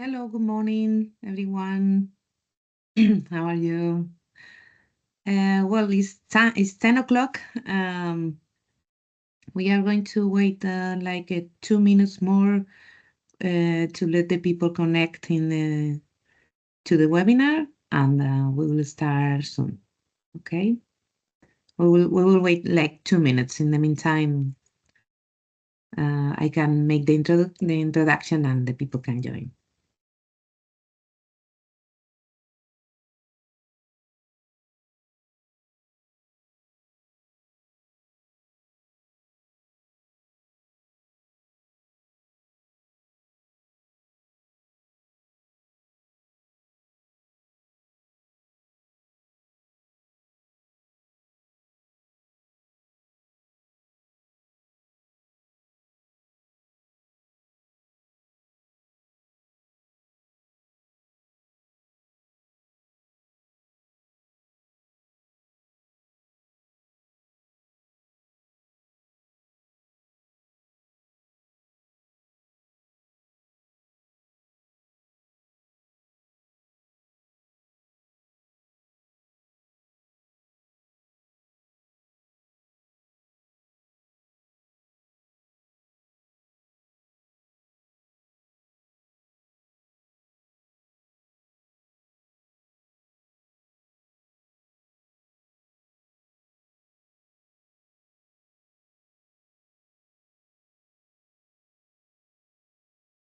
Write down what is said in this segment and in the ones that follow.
Hello, good morning, everyone. How are you? Well, it's 10 o'clock. We are going to wait like 2 minutes more to let the people connect to the webinar, and we will start soon. Okay? We will wait like 2 minutes. In the meantime, I can make the introduction and the people can join.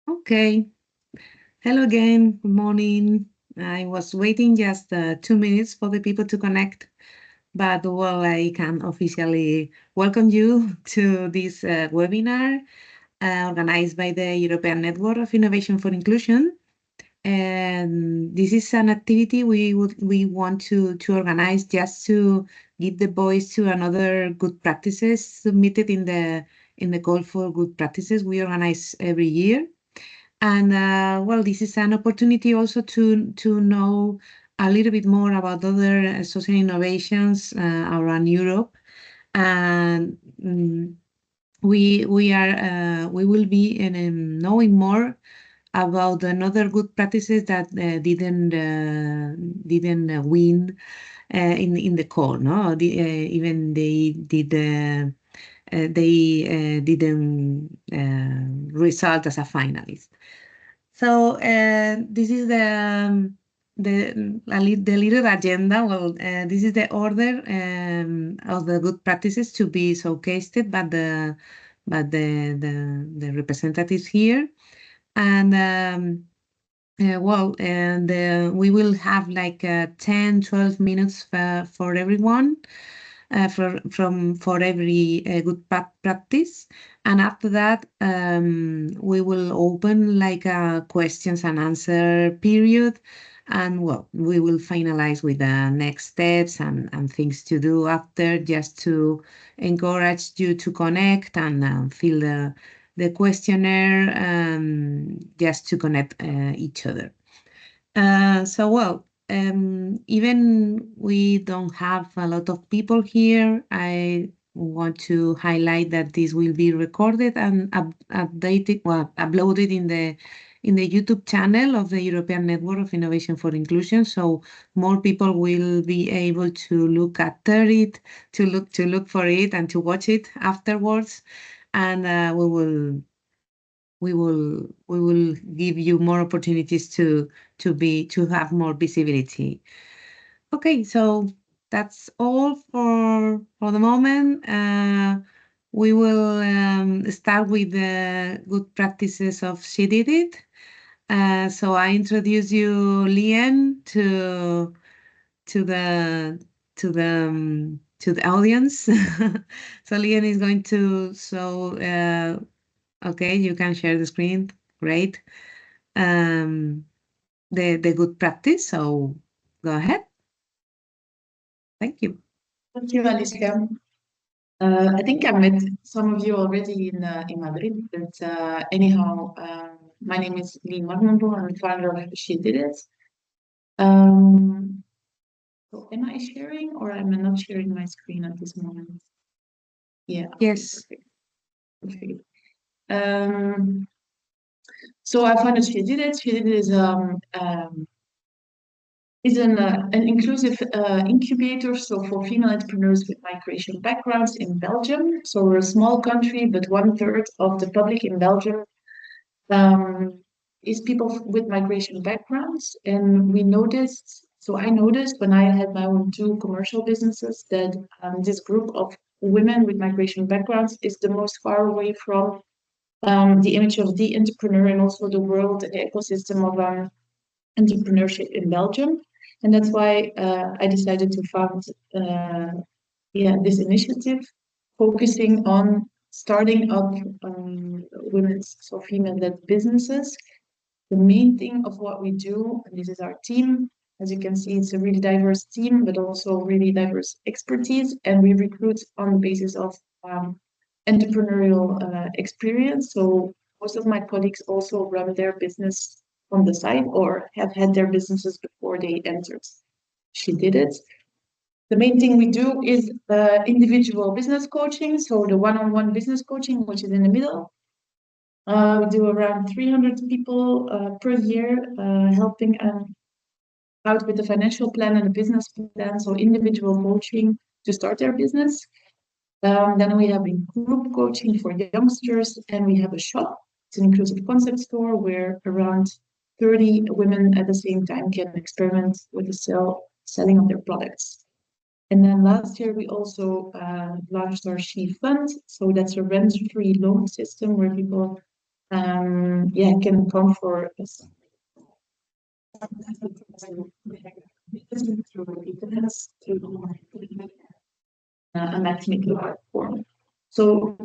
Okay. Hello again. Good morning. I was waiting just 2 minutes for the people to connect, but well, I can officially welcome you to this webinar organized by the European Network of Innovation for Inclusion. And this is an activity we want to organize just to give the voice to another good practices submitted in the call for good practices we organize every year. And well, this is an opportunity also to know a little bit more about other social innovations around Europe. And we will be knowing more about another good practices that didn't win in the call. No, even they didn't result as a finalist. So this is the little agenda. Well, this is the order of the good practices to be showcased, but the representatives here, and we will have like 10, 12 minutes for everyone. For every good practice, and after that we will open like a questions and answer period, and well, we will finalize with the next steps and things to do after, just to encourage you to connect and fill the questionnaire, just to connect each other. Even we don't have a lot of people here, I want to highlight that this will be recorded and uploaded in the YouTube channel of the European Network of Innovation for Inclusion. So more people will be able to look at it, to look for it, and to watch it afterwards. And we will give you more opportunities to have more visibility. Okay, so that's all for the moment. We will start with the good practices of She Did It. So I introduce you, Lien, to the to the audience. So Lien is going to show. Okay, you can share the screen. Great. The good practice. So go ahead. Thank you. Thank you, Alicia. I think I met some of you already in Madrid, but anyhow, my name is Lee Marmondo. I'm the founder of She Did It. So am I sharing or am I not sharing my screen at this moment? Yeah. Yes. Okay, perfect. So I found that she did it. She did it is an inclusive incubator, so for female entrepreneurs with migration backgrounds in Belgium. So we're a small country, but 1/3 of the public in Belgium um, is people with migration backgrounds. And we noticed, so I noticed when I had my own two commercial businesses that this group of women with migration backgrounds is the most far away from the image of the entrepreneur and also the world and the ecosystem of entrepreneurship in Belgium. And that's why I decided to found this initiative focusing on starting up women's, so female-led businesses. The main thing of what we do, and this is our team, as you can see, it's a really diverse team, but also really diverse expertise. And we recruit on the basis of entrepreneurial experience. So most of my colleagues also run their business on the side or have had their businesses before they entered. She did it. The main thing we do is individual business coaching, so the one-on-one business coaching, which is in the middle. We do around 300 people per year, helping out with the financial plan and the business plan, so individual coaching to start their business. Then we have group coaching for youngsters, and we have a shop. It's an inclusive concept store where around 30 women at the same time can experiment with the selling of their products. And then last year we also launched our She Fund. So that's a rent-free loan system where people can come for a matchmaking platform. So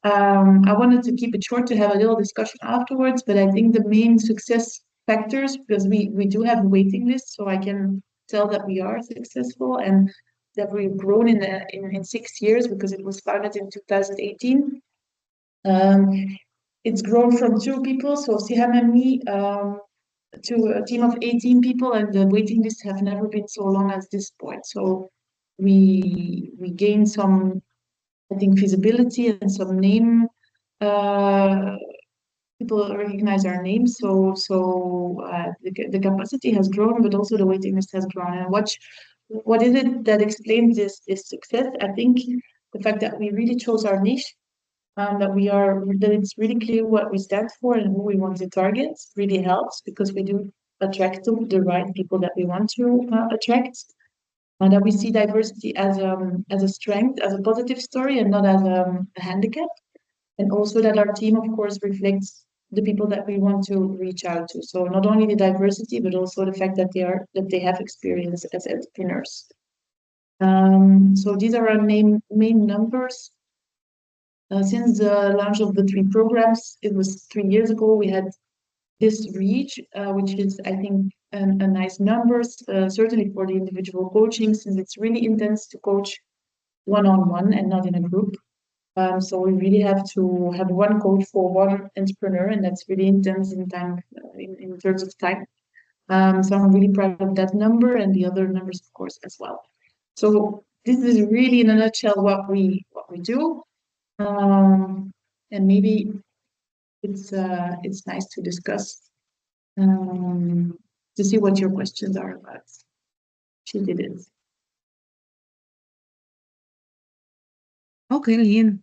I wanted to keep it short to have a little discussion afterwards, but I think the main success factors, because we do have a waiting list, so I can tell that we are successful and that we've grown in 6 years because it was founded in 2018. It's grown from 2 people, so Siham and me, to a team of 18 people, and the waiting lists have never been so long as this point. So we gained some, I think, visibility and some name. People recognize our names, so the capacity has grown, but also the waiting list has grown. And what is it that explains this success? I think the fact that we really chose our niche, that it's really clear what we stand for and who we want to target really helps because we do attract the right people that we want to attract. And that we see diversity as a strength, as a positive story, and not as a handicap. And also that our team, of course, reflects the people that we want to reach out to. So not only the diversity, but also the fact that they have experience as entrepreneurs. So these are our main numbers. Since the launch of the 3 programs, it was 3 years ago, we had this reach, which is, I think, a nice numbers, certainly for the individual coaching, since it's really intense to coach one-on-one and not in a group. So we really have to have one coach for one entrepreneur, and that's really intense in time, in terms of time. So I'm really proud of that number and the other numbers, of course, as well. So this is really, in a nutshell, what we do. And maybe it's nice to discuss to see what your questions are about. She did it. Okay, Lynn.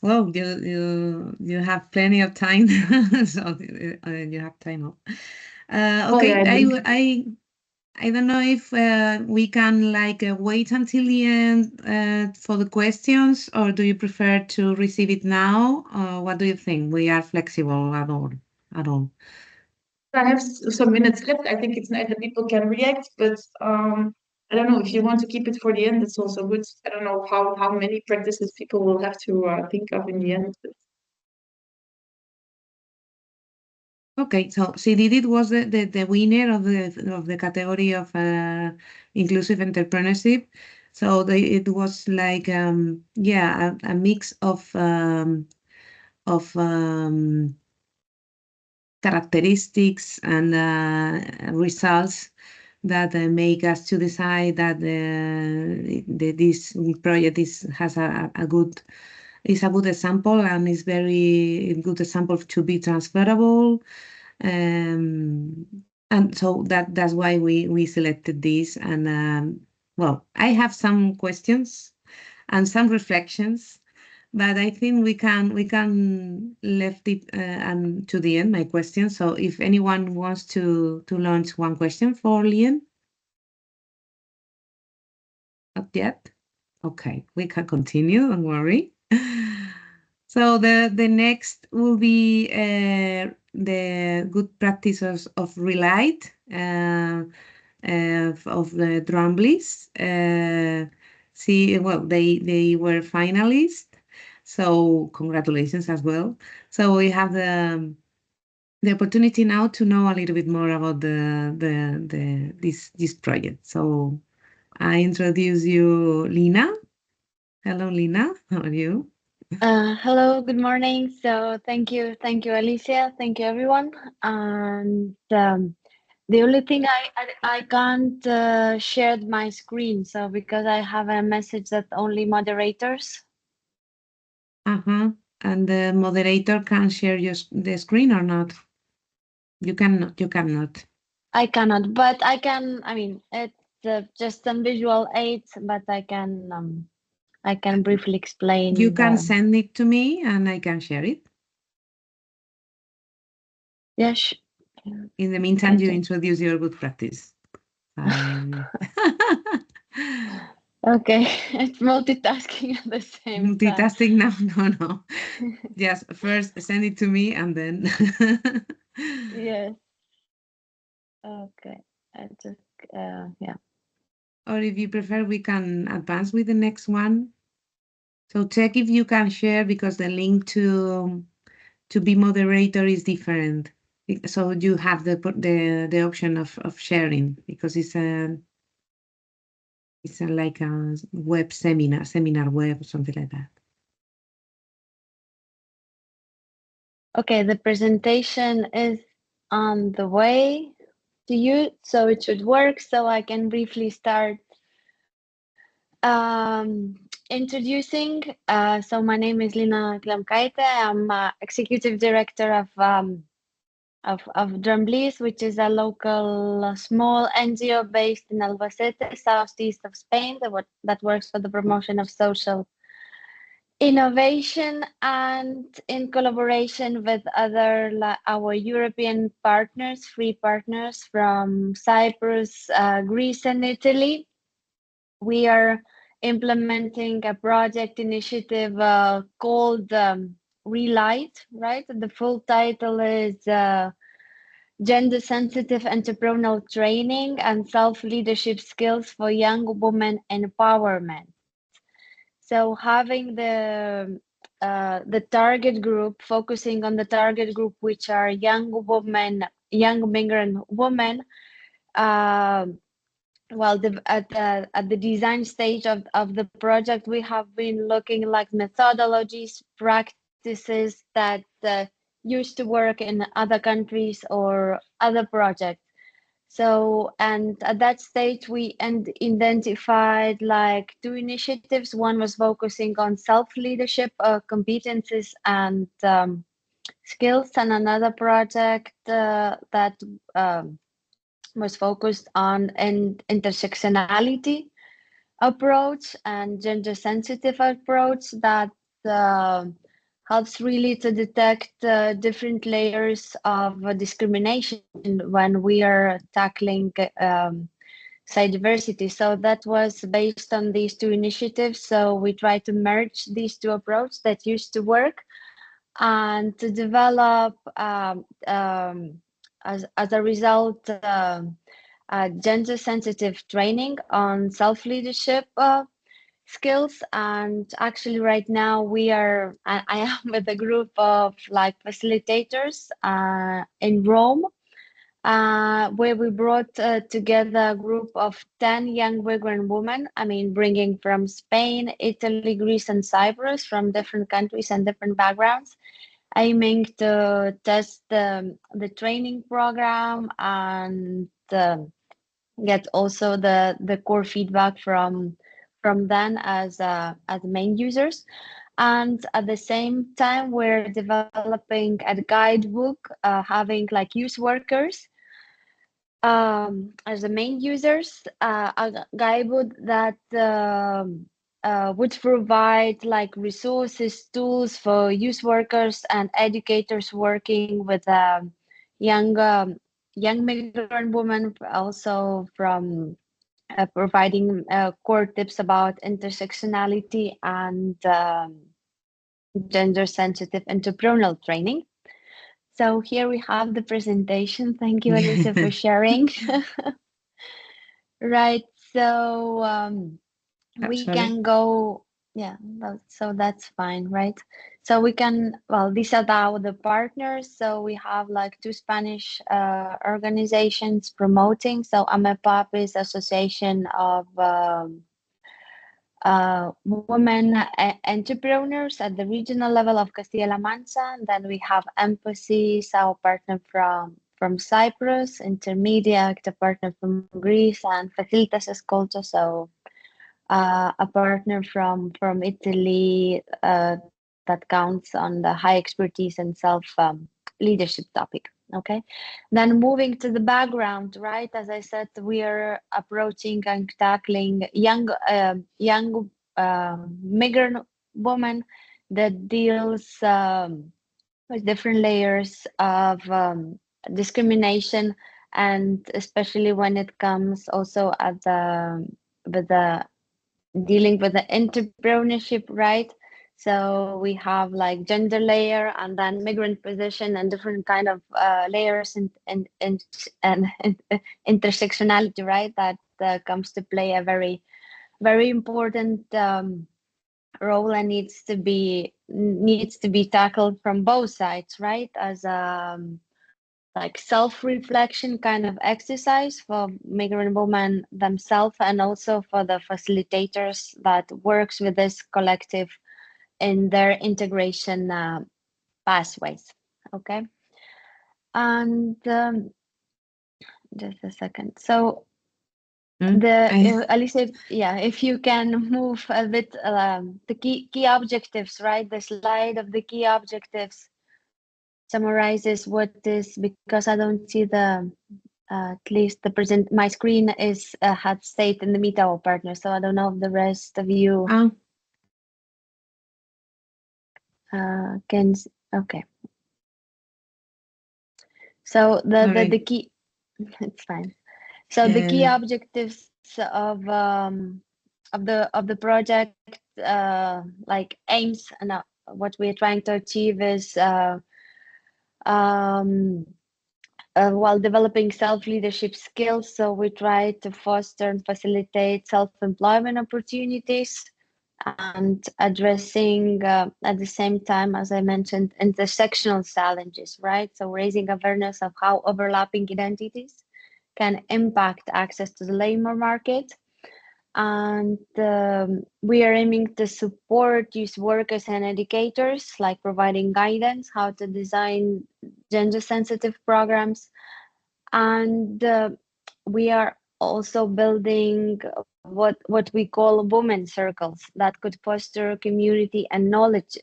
Well, you have plenty of time, so you have time off. Okay, I don't know if we can like wait until the end for the questions, or do you prefer to receive it now? What do you think? We are flexible at all, at all. I have some minutes left. I think it's nice that people can react, but I don't know if you want to keep it for the end. It's also good. I don't know how many practices people will have to think of in the end. Okay, so CDD was the winner of the category of inclusive entrepreneurship. So it was like a mix of characteristics and results that make us to decide that this project has a good is a good example and is very good example to be transferable. Um, and so that's why we selected this. And well, I have some questions and some reflections, but I think we can left it and to the end my question. So if anyone wants to launch one question for Lian, not yet. Okay, we can continue. Don't worry. So the next will be the good practices of Relight of the Drumblies. See, well, they were finalists, so congratulations as well. So we have the opportunity now to know a little bit more about this project. So I introduce you, Lina. Hello, Lina. How are you? Hello, good morning. So thank you, Alicia. Thank you, everyone. And the only thing I can't share my screen, so because I have a message that only moderators. Uh-huh. And the moderator can share the screen or not? You cannot. You cannot. I cannot, but I can. I mean, it's just some visual aids, but I can briefly You explain can the. send it to me and I can share it. Yes. In the meantime, Can you just. introduce your good practice. I Okay, it's multitasking at the same time. multitasking now. No. Just first send it to me and then. Yes. Okay. I just yeah. Or if you prefer, we can advance with the next one. So check if you can share because the link to be moderator is different. So you have the option of sharing because it's like a web seminar web or something like that. Okay, the presentation is on the way to you, so it should work. So I can briefly start introducing. So my name is Lina Klamkaite. I'm executive director of Drumblies, which is a local small NGO based in Albacete, southeast of Spain, that works for the promotion of social innovation and in collaboration with other our European partners, free partners from Cyprus, Greece, and Italy. We are implementing a project initiative called Relight, right? The full title is Gender Sensitive Entrepreneurial Training and Self-Leadership Skills for Young Women Empowerment. So having the target group, focusing on the target group, which are young women, young migrant women, uh, well, at the design stage of the project, we have been looking like methodologies, practices that used to work in other countries or other projects. So, and at that stage, we identified like two initiatives. One was focusing on self-leadership, competencies and skills, and another project that was focused on an intersectionality approach and gender-sensitive approach that uh, helps really to detect different layers of discrimination when we are tackling site diversity. So that was based on these two initiatives. So we try to merge these two approaches that used to work and to develop as a result gender sensitive training on self-leadership skills. And actually right now I am with a group of like facilitators in Rome, where we brought together a group of 10 young migrant women, I mean, bringing from Spain, Italy, Greece, and Cyprus, from different countries and different backgrounds, aiming to test the training program and get also the core feedback from them as main users. And at the same time, we're developing a guidebook, having like youth workers as the main users, a guidebook that would provide like resources, tools for youth workers and educators working with young young migrant women, also from providing core tips about intersectionality and gender sensitive entrepreneurial training. So here we have the presentation. Thank you, Alicia, for sharing. Right, so we Sorry. can go, yeah, so that's fine, right? So we can, well, these are the partners. So we have like two Spanish organizations promoting. So AMEPAP is Association of women entrepreneurs at the regional level of Castilla-La Mancha. And then we have Emphasis, our partner from Cyprus, Intermediate, a partner from Greece, and Facilitas Escolta, so a partner from Italy that counts on the high expertise and self leadership topic. Okay, then moving to the background, right? As I said, we are approaching and tackling young migrant women that deals with different layers of discrimination, and especially when it comes also at the with the dealing with the entrepreneurship, right? So we have like gender layer and then migrant position and different kind of layers and intersectionality, right? That comes to play a very important role and needs to be tackled from both sides, right? As like self-reflection kind of exercise for migrant women themselves and also for the facilitators that works with this collective in their integration pathways. Okay, and just a second. So Alicia, yeah, if you can move a bit the key objectives, right? The slide of the key objectives summarizes what is, because I don't see the at least the present, my screen is had stayed in the meet our partner, so I don't know if the rest of you can. Okay, so the key, it's fine. So the key objectives of the project, like aims, and what we're trying to achieve is while developing self-leadership skills. So we try to foster and facilitate self-employment opportunities and addressing at the same time, as I mentioned, intersectional challenges, right? So raising awareness of how overlapping identities can impact access to the labor market. And we are aiming to support youth workers and educators, like providing guidance, how to design gender sensitive programs. And we are also building what we call women circles that could foster community and knowledge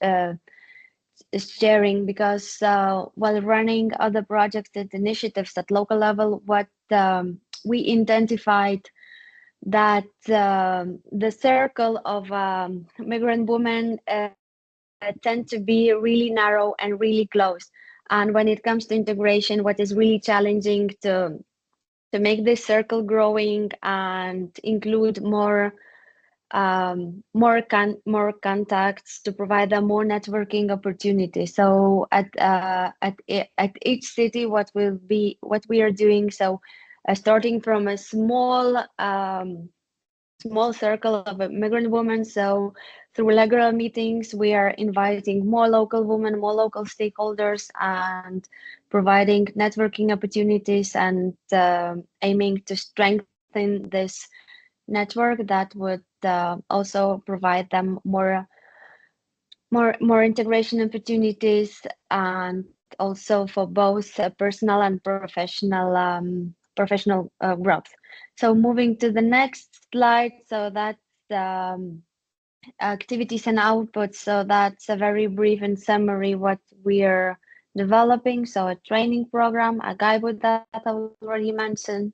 sharing, because while running other projects and initiatives at local level, what we identified that the circle of migrant women tend to be really narrow and really close. And when it comes to integration, what is really challenging to make this circle growing and include more contacts to provide them more networking opportunities. So at each city, what we are doing, so starting from a small circle of migrant women. So through regular meetings, we are inviting more local women, more local stakeholders, and providing networking opportunities and aiming to strengthen this network that would also provide them more integration opportunities, and also for both personal and professional growth. So moving to the next slide, so that's activities and outputs. So that's a very brief and summary what we are developing. So a training program, a guidebook that I already mentioned,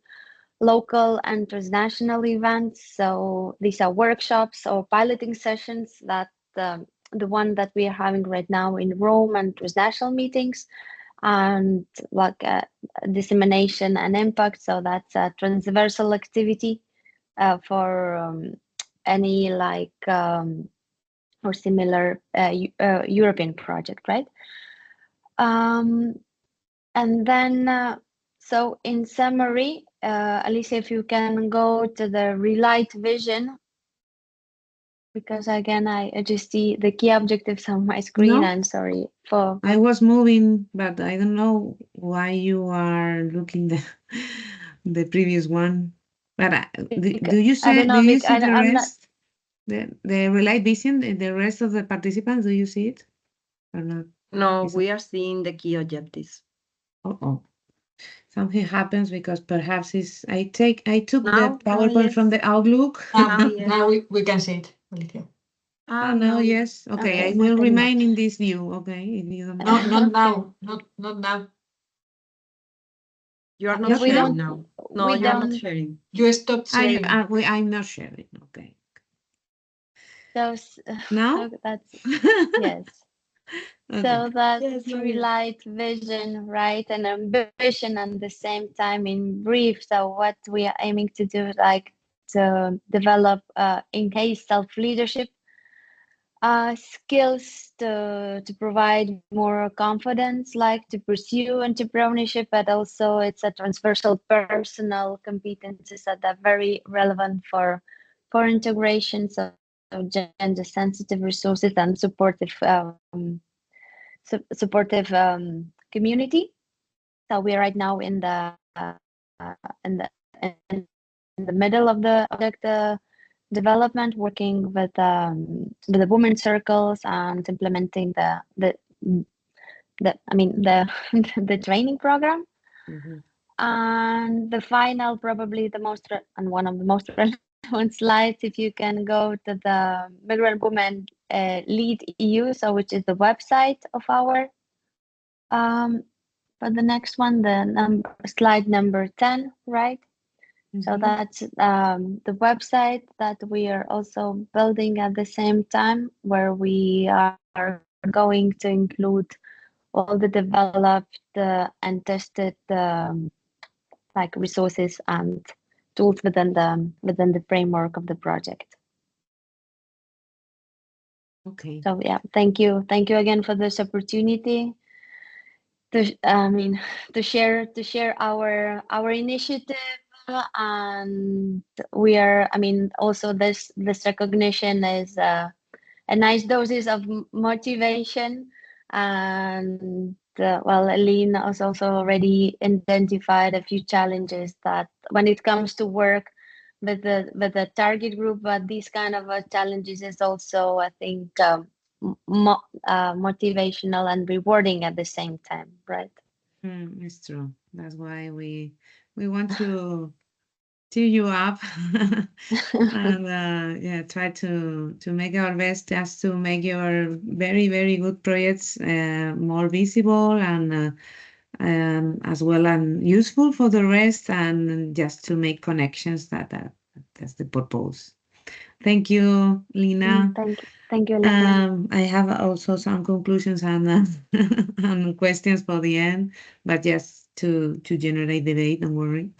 local and transnational events. So these are workshops or piloting sessions that the one that we are having right now in Rome and transnational meetings, and like dissemination and impact. So that's a transversal activity for any like or similar European project, right? And then, so in summary, Alicia, if you can go to the relight vision, because again, I just see the key objectives on my screen. No, I'm sorry for. I was moving, but I don't know why you are looking the previous one. But do you I don't see know, the I'm not. rest? The relight vision, the rest of the participants, do you see it or not? No, Is we are seeing the key objectives. oh. Something happens because perhaps I took the Now, PowerPoint yes. from the Outlook. Now, yes. Now we can see it, Alicia. Oh, no, yes. Okay, I Okay, will then remain not. in this view. Okay, if you don't No, mind. not Okay. now. Not now. You are You not sure? sharing now. No, We you are not don't. sharing. You stopped sharing. I'm not sharing. Okay. Those. Now? That's yes. Okay. So that's Yes, now yes. relight vision, right, and ambition at the same time in brief. So what we are aiming to do, like to develop engaged self-leadership skills to provide more confidence, like to pursue entrepreneurship, but also it's a transversal personal competencies that are very relevant for integration. So gender sensitive resources and supportive community. So we are right now in in the in the middle of the project development, working with the women circles and implementing the I mean the the training program. Mhm. And the final, probably the most and one of the most relevant slides, if you can go to the Migrant Women Lead EU, so which is the website of our for the next one, the slide number 10, right? So Mhm. that's the website that we are also building at the same time, where we are going to include all the developed and tested like resources and tools within the framework of the project. Okay. So yeah, thank you again for this opportunity to to share our initiative, and we are also this recognition is a nice doses of motivation, and well, Aline has also already identified a few challenges that when it comes to work with the target group, but these kind of challenges is also, I think, motivational and rewarding at the same time, right? It's true. That's why we want to cheer you up and yeah, try to make our best just to make your very, very good projects more visible and as well and useful for the rest, and just to make connections. That's the purpose. Thank you, Lina. Thank you, Elena. I have also some conclusions and and questions for the end, but just to generate debate, don't worry.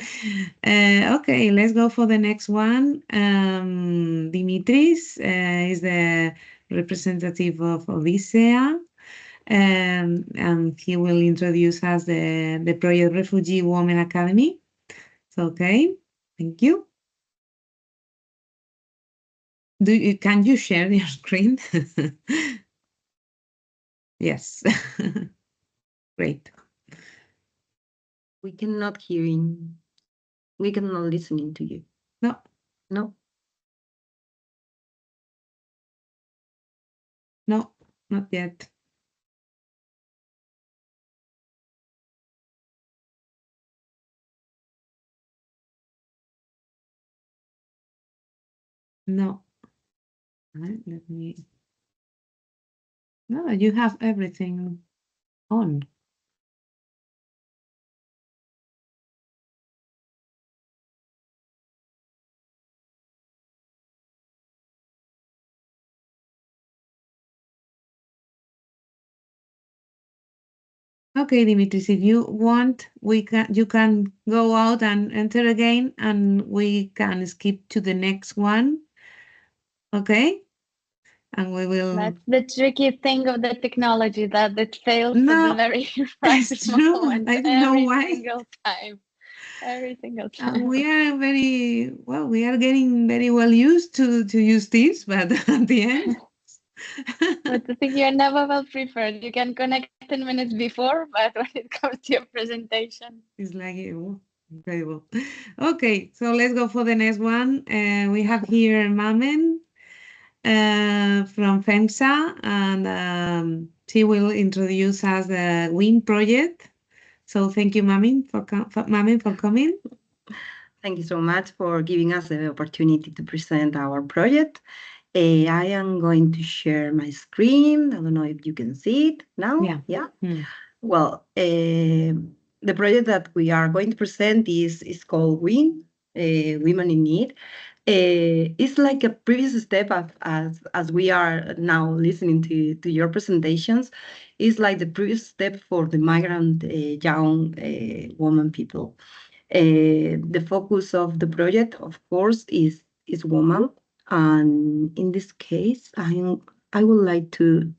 Okay, let's go for the next one. Dimitris is the representative of Odyssea, and he will introduce us the project Refugee Women Academy. So, okay, thank you. Can you share your screen? Yes. Great. We cannot hearing. We cannot listening to you. No. No. No, not yet. No. Right, let me. No, you have everything on. Okay, Dimitris, if you want, you can go out and enter again, and we can skip to the next one. Okay? And we will. That's the tricky thing of the technology, that it fails at the No, very right it's true. moment I don't know every why. single time. Every single time. We are very well. We are getting very well used to use this, but at the end. But the thing, you're never well prepared. You can connect 10 minutes before, but when it comes to your presentation, It's like incredible. Okay, so let's go for the next one. We have here Mamen from FEMSA, and she will introduce us the WIN project. So thank you, Mamen, for coming. Thank you so much for giving us the opportunity to present our project. I am going to share my screen. I don't know if you can see it now. Yeah. Well, the project that we are going to present is called WIN, Women in Need. It's like a previous step as we are now listening to your presentations. It's like the previous step for the migrant young women people. The focus of the project, of course, is woman, and in this case, I would like to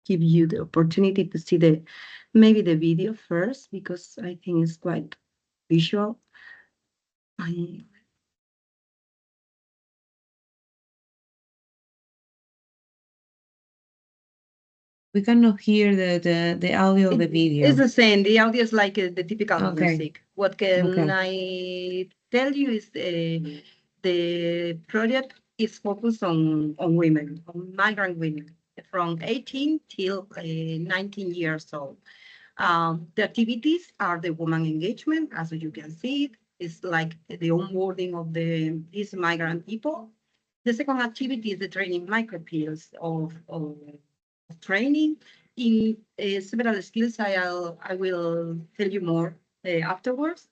give you the opportunity to see maybe the video first, because I think it's quite visual. We cannot hear the audio of the video. It's the same. The audio is like the typical Okay. music. What can Okay. I tell you is the project is focused on women, on migrant women from 18 till 19 years old. The activities are the woman engagement, as you can see it. It's like the onboarding of these migrant people. The second activity is the training micropeers of training in several skills. I will tell you more afterwards.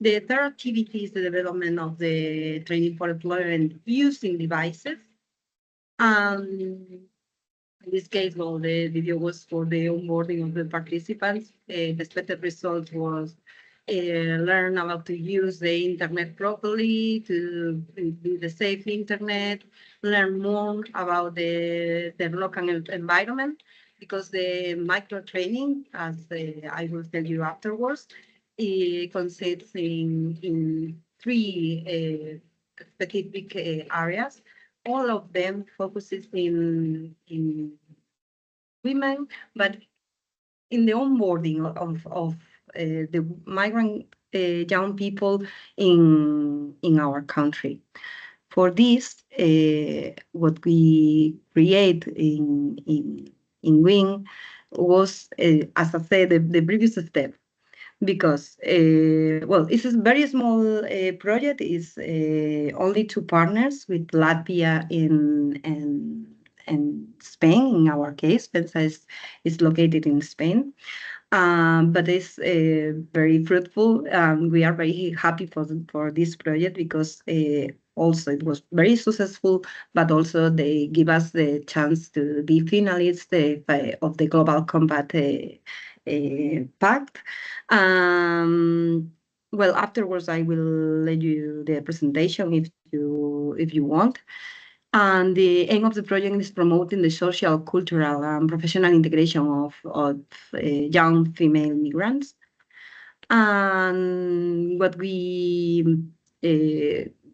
The third activity is the development of the training for employment using devices. In this case, well, the video was for the onboarding of the participants. The expected result was learn about to use the internet properly, to do the safe internet, learn more about the local environment, because the micro training, as I will tell you afterwards, it consists in three specific areas. All of them focuses in women, but in the onboarding of the migrant young people in our country. For this, what we create in WIN was, as I said, the previous step, because well, it's a very small project. It's only two partners with Latvia and Spain. In our case, Pensa is located in Spain. But it's very fruitful. We are very happy for this project, because also it was very successful, but also they give us the chance to be finalists of the Global Compact Pact. Well, afterwards I will let you the presentation if you want. And the aim of the project is promoting the social, cultural, and professional integration of young female migrants. And what we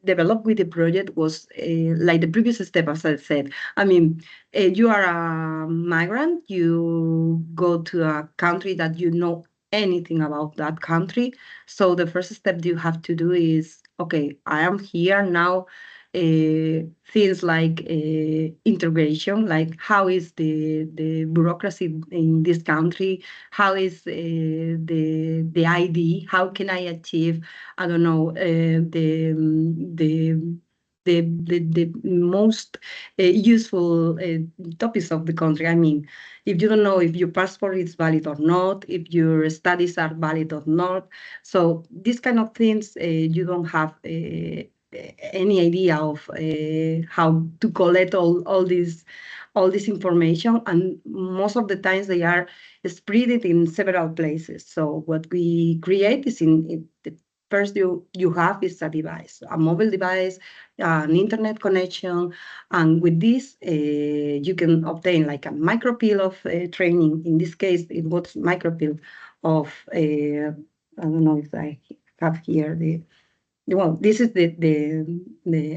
developed with the project was like the previous step, as I said. I mean, you are a migrant, you go to a country that you know anything about that country. So the first step you have to do is, okay, I am here now. Things like integration, like how is the bureaucracy in this country, how is the ID, how can I achieve, I don't know, the the most useful topics of the country. I mean, if you don't know if your passport is valid or not, if your studies are valid or not, so these kind of things you don't have any idea of how to collect all this information, and most of the times they are spread in several places. So what we create is in the first you have is a device, a mobile device, an internet connection, and with this you can obtain like a micropill of training. In this case, it was micropill of I don't know if I have here well, this is the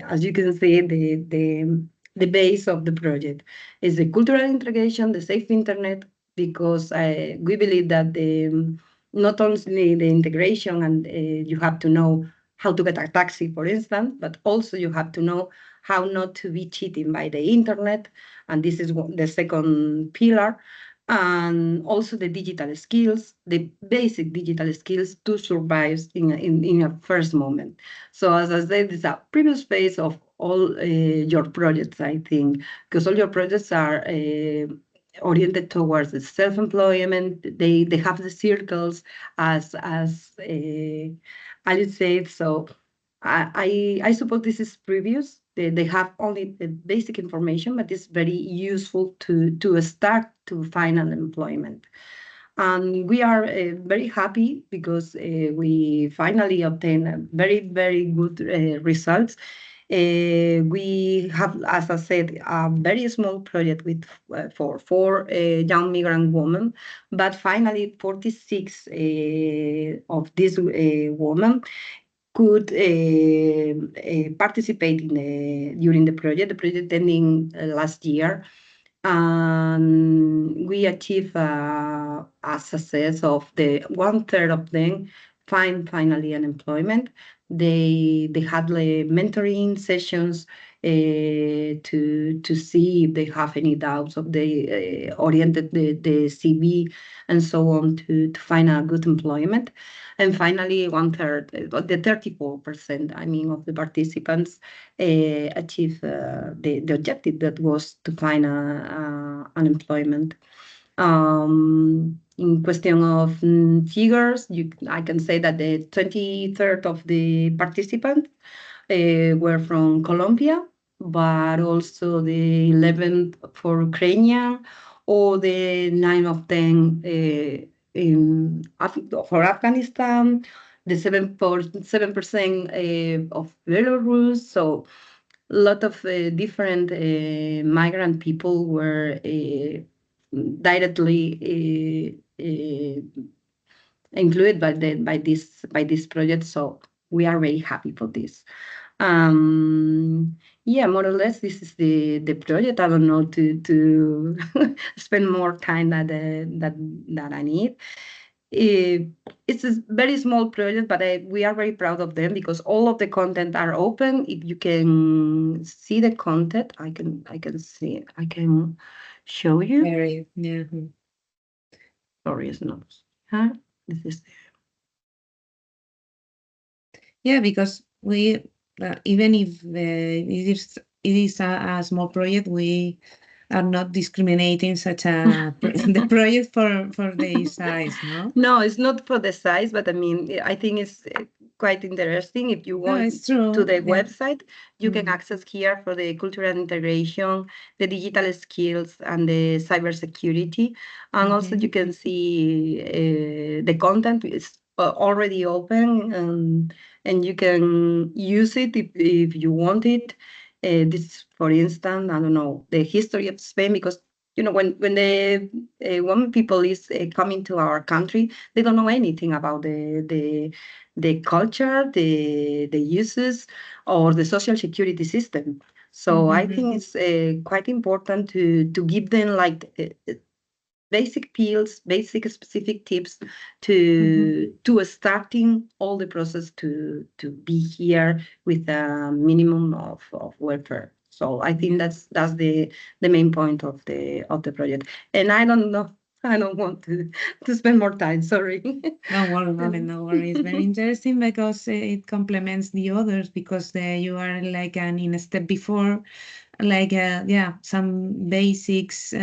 as you can see the base of the project is the cultural integration, the safe internet, because we believe that not only the integration and you have to know how to get a taxi, for instance, but also you have to know how not to be cheated by the internet, and this is the second pillar, and also the digital skills, the basic digital skills to survive in a first moment. So as I said, it's a previous phase of all your projects, I think, because all your projects are oriented towards the self-employment. They have the circles as I would say. So I suppose this is previous. They have only the basic information, but it's very useful to start to find an employment. And we are very happy because we finally obtained very good results. We have, as I said, a very small project with for 4 young migrant women, but finally 46 of these women could participate during the project. The project ending last year, and we achieved a success of the 1/3 of them find finally an employment. They had mentoring sessions to see if they have any doubts, of they oriented the CV and so on to find a good employment. And finally, 1/3, the 34%, I mean, of the participants achieve the objective that was to find an employment. In question of figures, I can say that the 23rd of the participants were from Colombia, but also the 11th for Ukraine, or the 9 of them for Afghanistan, the 7% of Belarus. So a lot of different migrant people were directly included by this project. So we are very happy for this. Yeah, more or less, this is the project. I don't know to spend more time that I need. It's a very small project, but we are very proud of them because all of the content are open. If you can see the content, I can see, I can show you. Very, yeah. Sorry, it's not. Huh? This is Yeah, because we even if it is a small project, we are not discriminating such the project for the size, no? No, it's not for the size, but I mean, I think it's quite interesting. If you No, want it's true. to the Yeah. website, you can access here for the cultural integration, the digital skills, and the cybersecurity. And also you can see the content is already open, and you can use it if you want it. This, for instance, I don't know, the history of Spain, because when the women people is coming to our country, they don't know anything about the culture, the uses, or the social security system. So I think it's quite important to give them like basic pills, basic specific tips to starting all the process to be here with a minimum of welfare. So I think that's the main point of the project. And I don't know I don't want to spend more time. Sorry. Don't worry, Mame, no worry. It's very interesting because it complements the others because you are like in a step before, like yeah, some basics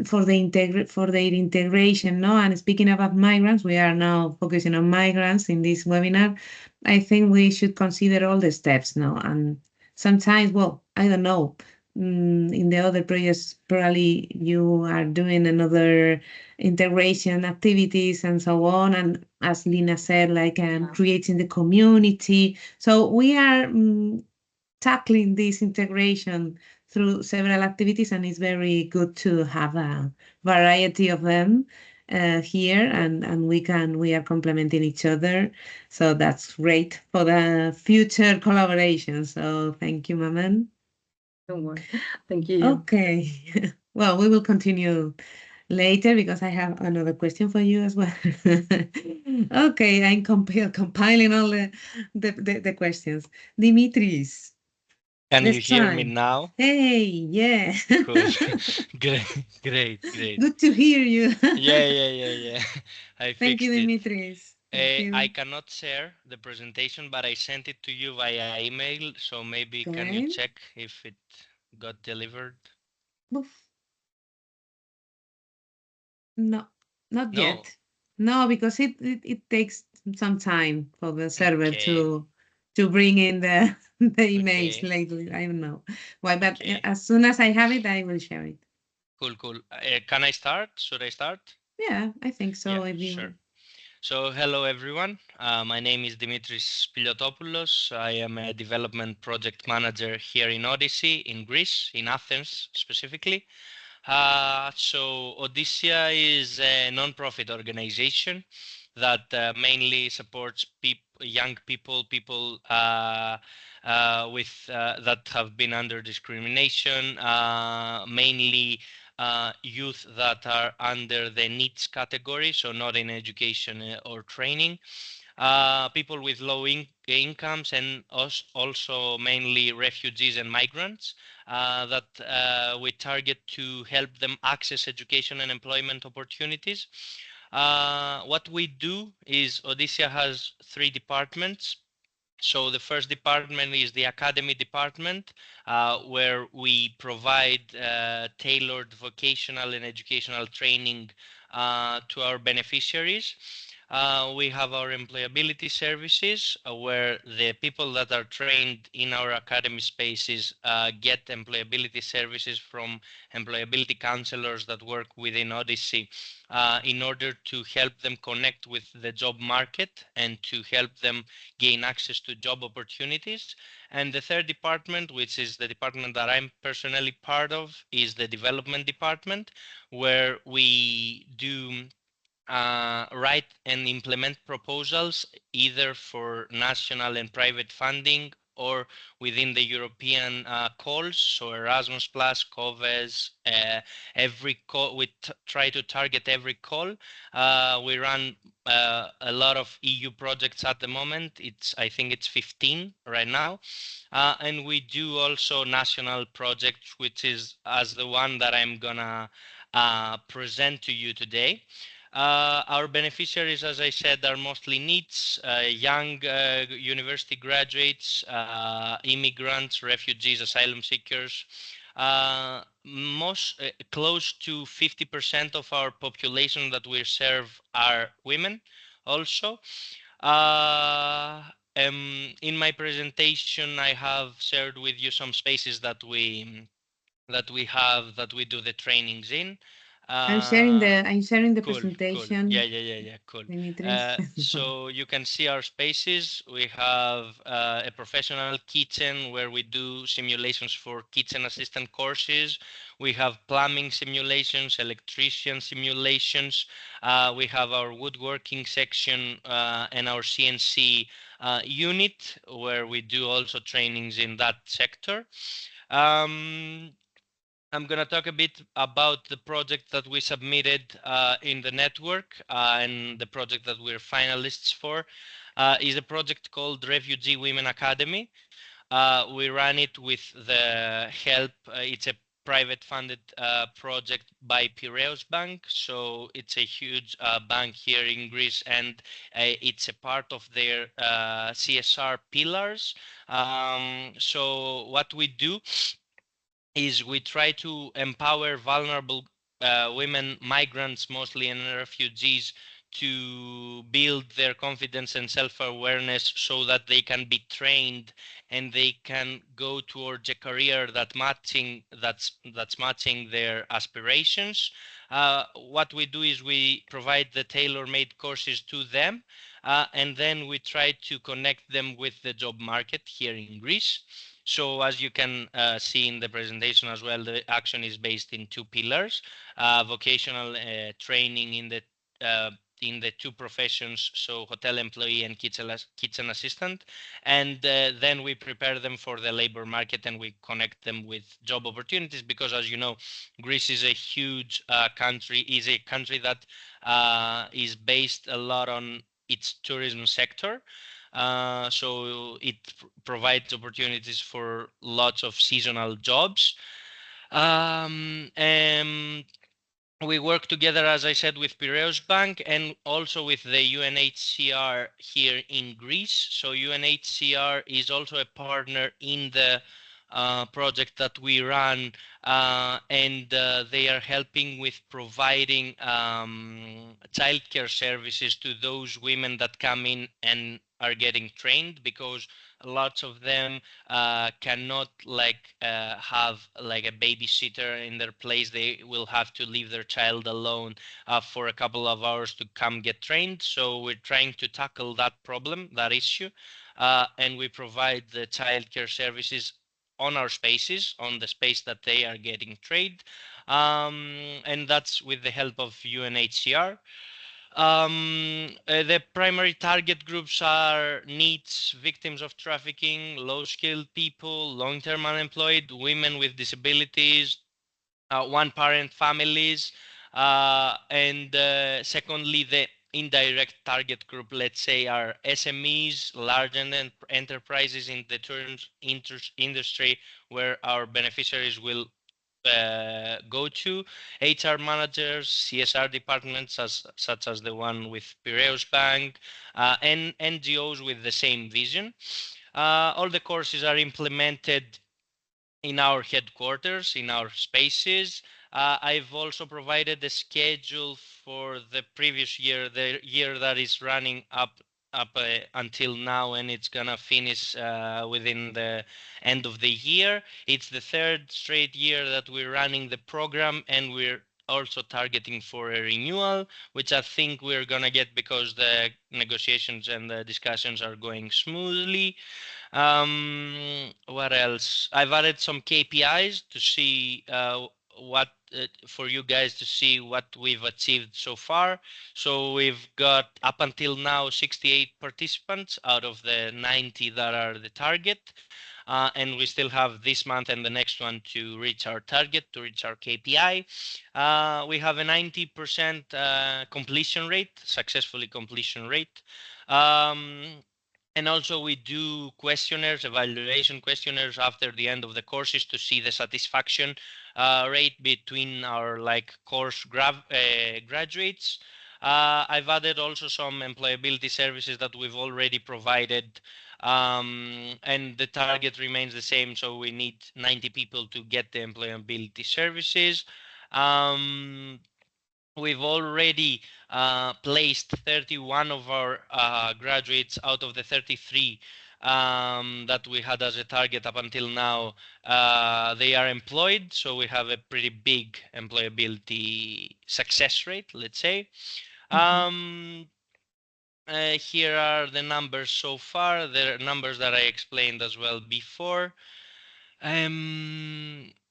for their integration, no? And speaking about migrants, we are now focusing on migrants in this webinar. I think we should consider all the steps, no? And sometimes, well, I don't know. In the other projects, probably you are doing another integration activities and so on. And as Lina said, like creating the community. So we are tackling this integration through several activities, and it's very good to have a variety of them here, and we are complementing each other. So that's great for the future collaboration. So thank you, Maman. Don't worry. Thank you. Okay. Well, we will continue later because I have another question for you as well. Okay, I'm compiling all the questions. Dimitris, Can you let's hear me try. now? Hey, yeah. Cool. Great. Good to hear you. Yeah. I Thank you, fixed it. Dimitris. Thank I you. cannot share the presentation, but I sent it to you via email, so maybe can you Okay. check if it got delivered? Oof. No, not No. yet. No, because it takes some time for the server Okay. to bring in the the emails Okay. lately. I don't know why, but Okay. as soon as I have it, I will share it. Cool. Can I start? Should I start? Yeah, I think so. Yeah, If sure. you So, hello everyone. My name is Dimitris Spiliotopoulos. I am a development project manager here in Odyssey, in Greece, in Athens specifically. So Odysseia is a non-profit organization that mainly supports young people with that have been under discrimination, mainly youth that are under the needs category, so not in education or training, people with low incomes, and also mainly refugees and migrants that we target to help them access education and employment opportunities. What we do is Odysseia has 3 departments. So the first department is the academy department, where we provide tailored vocational and educational training to our beneficiaries. We have our employability services, where the people that are trained in our academy spaces get employability services from employability counselors that work within Odyssey in order to help them connect with the job market and to help them gain access to job opportunities. And the third department, which is the department that I'm personally part of, is the development department, where we do write and implement proposals either for national and private funding or within the European calls, so Erasmus Plus, COVES, every call, we try to target every call. We run a lot of EU projects at the moment. I think it's 15 right now. And we do also national projects, which is as the one that I'm gonna present to you today. Our beneficiaries, as I said, are mostly NEETs, young university graduates, immigrants, refugees, asylum seekers. Most close to 50% of our population that we serve are women also. In my presentation, I have shared with you some spaces that we do the trainings in. I'm sharing the Cool. presentation, Yeah. Cool. Dimitris. So you can see our spaces. We have a professional kitchen where we do simulations for kitchen assistant courses. We have plumbing simulations, electrician simulations. We have our woodworking section and our CNC unit where we do also trainings in that sector. I'm going to talk a bit about the project that we submitted in the network and the project that we're finalists for is a project called Refugee Women Academy. We ran it with the help, it's a private funded project by Piraeus Bank. So it's a huge bank here in Greece, and it's a part of their CSR pillars. So what we do is we try to empower vulnerable women, migrants mostly, and refugees to build their confidence and self-awareness so that they can be trained and they can go towards a career that's matching their aspirations. What we do is we provide the tailor-made courses to them, and then we try to connect them with the job market here in Greece. So as you can see in the presentation as well, the action is based in two pillars: vocational training in the two professions, so hotel employee and kitchen assistant, and then we prepare them for the labor market and we connect them with job opportunities, because as you know, Greece is a huge is a country that is based a lot on its tourism sector. So it provides opportunities for lots of seasonal jobs. And we work together, as I said, with Piraeus Bank and also with the UNHCR here in Greece. So UNHCR is also a partner in the project that we run, and they are helping with providing childcare services to those women that come in and are getting trained, because lots of them cannot have like a babysitter in their place. They will have to leave their child alone for a couple of hours to come get trained. So we're trying to tackle that problem, that issue, and we provide the childcare services on our spaces, on the space that they are getting trained, and that's with the help of UNHCR. The primary target groups are needs, victims of trafficking, low-skilled people, long-term unemployed, women with disabilities, one-parent families, and secondly, the indirect target group, let's say, are SMEs, large enterprises in the tourism industry, where our beneficiaries will go to, HR managers, CSR departments, such as the one with Piraeus Bank, and NGOs with the same vision. All the courses are implemented in our headquarters, in our spaces. I've also provided a schedule for the previous year, the year that is running up until now, and it's gonna finish within the end of the year. It's the third straight year that we're running the program, and we're also targeting for a renewal, which I think we're gonna get because the negotiations and the discussions are going smoothly. What else? I've added some KPIs to see what for you guys to see what we've achieved so far. So we've got up until now 68 participants out of the 90 that are the target. And we still have this month and the next one to reach our target, to reach our KPI. We have a 90% completion rate, successfully completion rate. And also we do questionnaires, evaluation questionnaires after the end of the courses to see the satisfaction rate between our graduates. I've added also some employability services that we've already provided, and the target remains the same. So we need 90 people to get the employability services. We've already placed 31 of our graduates out of the 33 that we had as a target up until now. They are employed, so we have a pretty big employability success rate, let's say. Here are the numbers so far, the numbers that I explained as well before.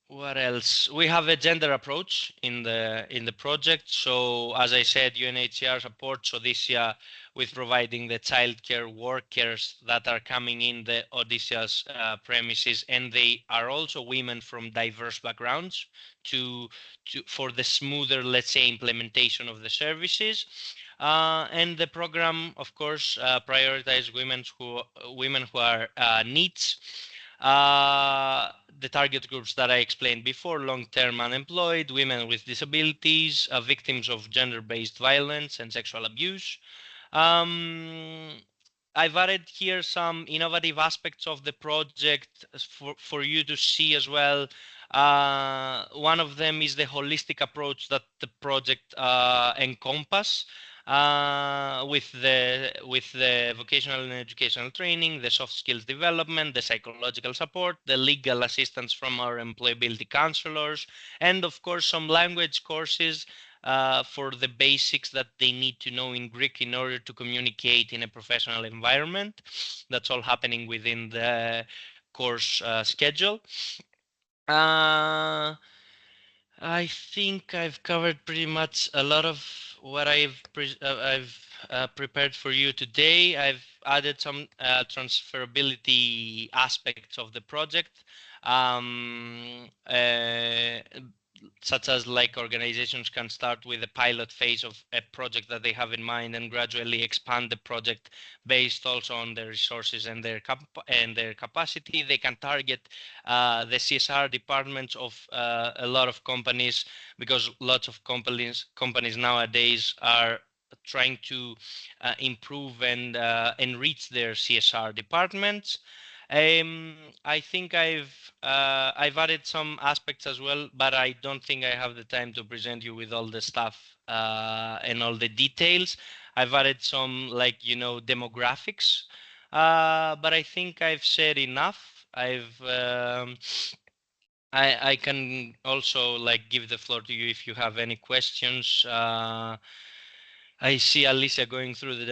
What else? We have a gender approach in the project. So as I said, UNHCR support. So this year with providing the childcare workers that are coming in the Odysseus premises, and they are also women from diverse backgrounds for the smoother, let's say, implementation of the services. And the program, of course, prioritize women who are needs. the target groups that I explained before: long-term unemployed, women with disabilities, victims of gender-based violence and sexual abuse. I've added here some innovative aspects of the project for you to see as well. One of them is the holistic approach that the project encompass, with the vocational and educational training, the soft skills development, the psychological support, the legal assistance from our employability counselors, and of course some language courses for the basics that they need to know in Greek in order to communicate in a professional environment. That's all happening within the course schedule. I think I've covered pretty much a lot of what I've prepared for you today. I've added some transferability aspects of the project, such as like organizations can start with a pilot phase of a project that they have in mind and gradually expand the project based also on their resources and their capacity. They can target the CSR departments of a lot of companies, because lots of companies nowadays are trying to improve and enrich their CSR departments. I think I've added some aspects as well, but I don't think I have the time to present you with all the stuff and all the details. I've added some, like, demographics, but I think I've said enough. I can also like give the floor to you if you have any questions. I see Alicia going through the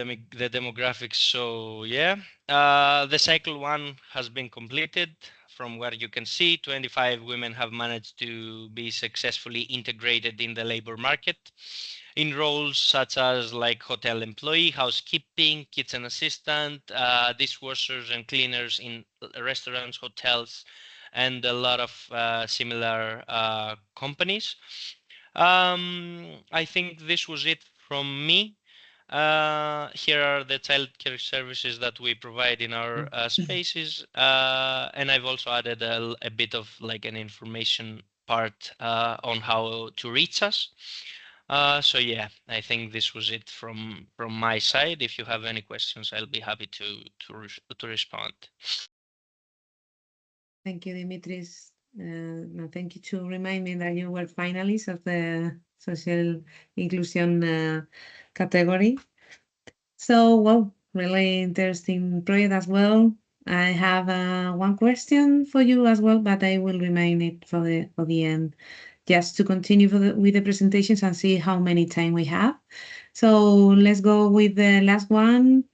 demographics. So yeah, the cycle 1 has been completed. From where you can see, 25 women have managed to be successfully integrated in the labor market in roles such as like hotel employee, housekeeping, kitchen assistant, dishwashers and cleaners in restaurants, hotels, and a lot of similar companies. I think this was it from me. Here are the childcare services that we provide in our spaces, and I've also added a bit of like an information part on how to reach us. So yeah, I think this was it from my side. If you have any questions, I'll be happy to respond. Thank you, Dimitris. No, thank you to remind me that you were finalists of the social inclusion category. So, well, really interesting project as well. I have one question for you as well, but I will remain it for the end, just to continue with the presentations and see how many time we have. So let's go with the last one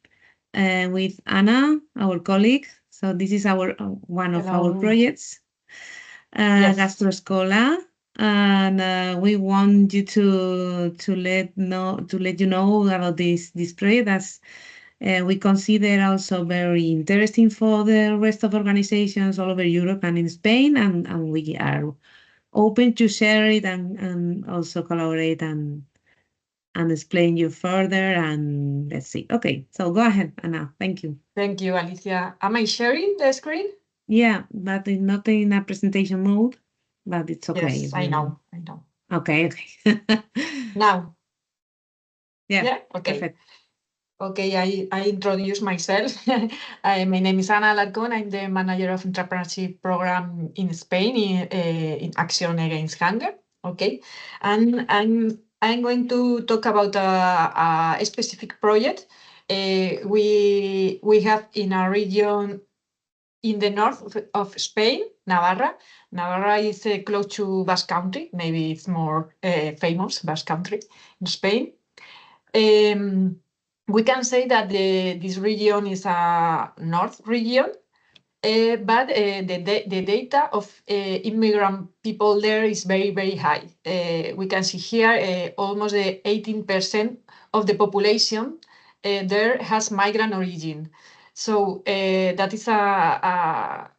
with Anna, our colleague. So this is our one of our projects, Yes. Gastroscola, and we want you to let you know about this project, as we consider also very interesting for the rest of organizations all over Europe and in Spain, and we are open to share it and also collaborate and explain you further. And let's see. Okay, so go ahead, Anna. Thank you. Thank you, Alicia. Am I sharing the screen? Yeah, but not in a presentation mode, but it's okay. Yes, I know. Okay. Now. Yeah. Okay. Perfect. Okay, I introduce myself. My name is Ana Alarcón. I'm the manager of entrepreneurship program in Spain in Action Against Hunger. Okay, and I'm going to talk about a specific project we have in a region in the north of Spain, Navarra. Navarra is close to Basque Country. Maybe it's more famous, Basque Country in Spain. We can say that this region is a north region, but the data of immigrant people there is very, very high. We can see here almost 18% of the population there has migrant origin. So that is a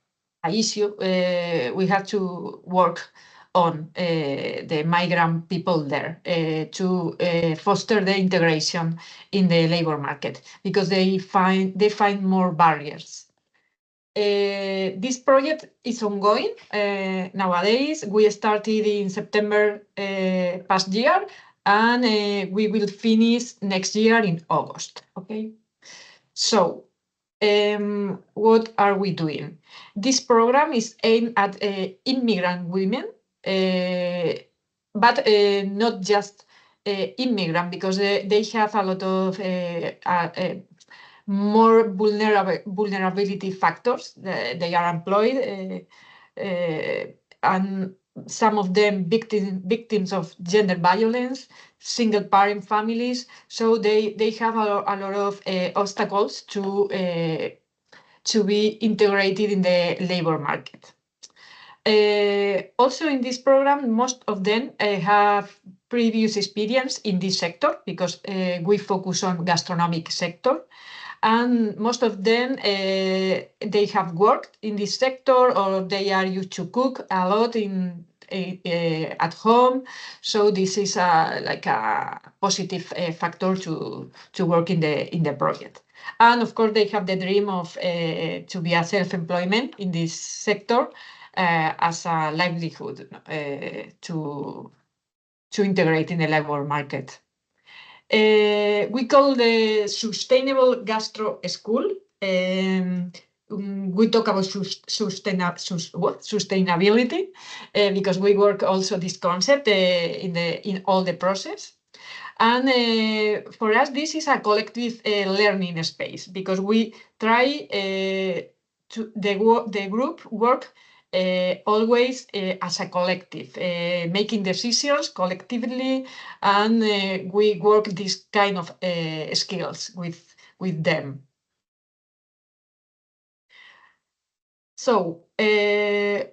issue we have to work on the migrant people there to foster the integration in the labor market, because they find more barriers. This project is ongoing nowadays. We started in September past year, and we will finish next year in August. Okay, so what are we doing? This program is aimed at immigrant women, but not just immigrant, because they have a lot of more vulnerability factors. They are employed, and some of them victims of gender violence, single parent families. So they have a lot of obstacles to be integrated in the labor market. Also in this program, most of them have previous experience in this sector, because we focus on gastronomic sector, and most of them they have worked in this sector, or they are used to cook a lot at home. So this is like a positive factor to work in the project. And of course, they have the dream of to be a self-employment in this sector as a livelihood to integrate in the labor market. We call the Sustainable Gastro School. We talk about sustainability because we work also this concept in all the process. And for us, this is a collective learning space, because we try to the group work always as a collective, making decisions collectively, and we work this kind of skills with them. So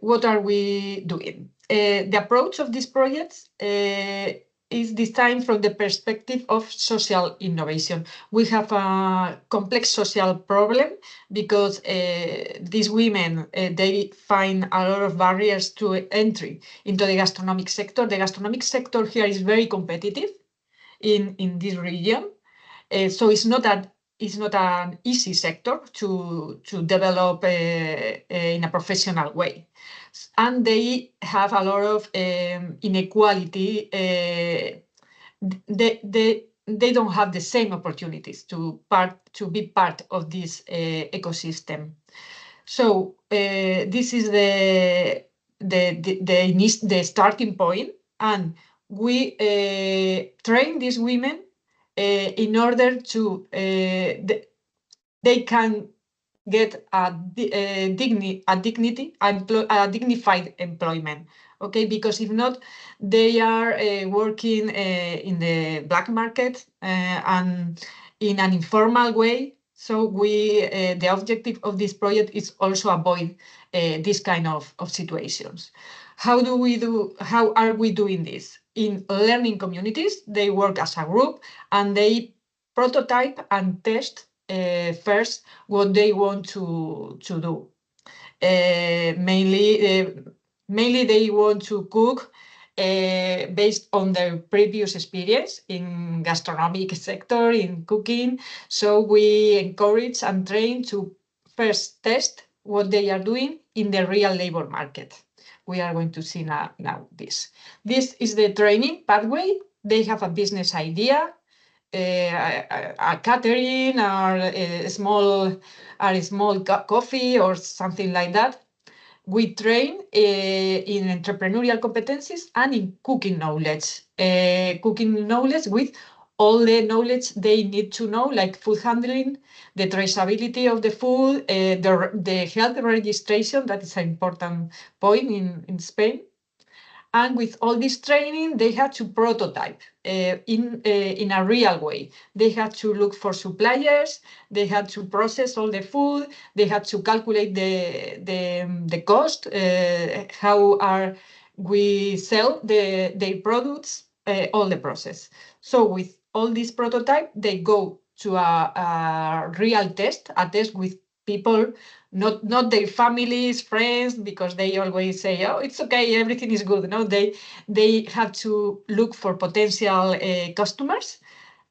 what are we doing? The approach of these projects is designed from the perspective of social innovation. We have a complex social problem because these women, they find a lot of barriers to entry into the gastronomic sector. The gastronomic sector here is very competitive in this region. So it's not an easy sector to develop in a professional way. And they have a lot of inequality. They don't have the same opportunities to be part of this ecosystem. So this is the starting point, and we train these women in order to they can get a dignified employment. Okay, because if not, they are working in the black market and in an informal way. So the objective of this project is also avoid this kind of situations. How are we doing this? In learning communities, they work as a group, and they prototype and test first what they want to do. Mainly they want to cook based on their previous experience in gastronomic sector, in cooking. So we encourage and train to first test what they are doing in the real labor market. We are going to see now this. This is the training pathway. They have a business idea, a catering, or a small coffee or something like that. We train in entrepreneurial competencies and in cooking knowledge. Cooking knowledge with all the knowledge they need to know, like food handling, the traceability of the food, the health registration. That is an important point in Spain. And with all this training, they had to prototype in a real way. They had to look for suppliers. They had to process all the food. They had to calculate the cost. How are we sell their products? All the process. So with all this prototype, they go to a real test, a test with people, not their families, friends, because they always say, oh, it's okay, everything is good. No, they have to look for potential customers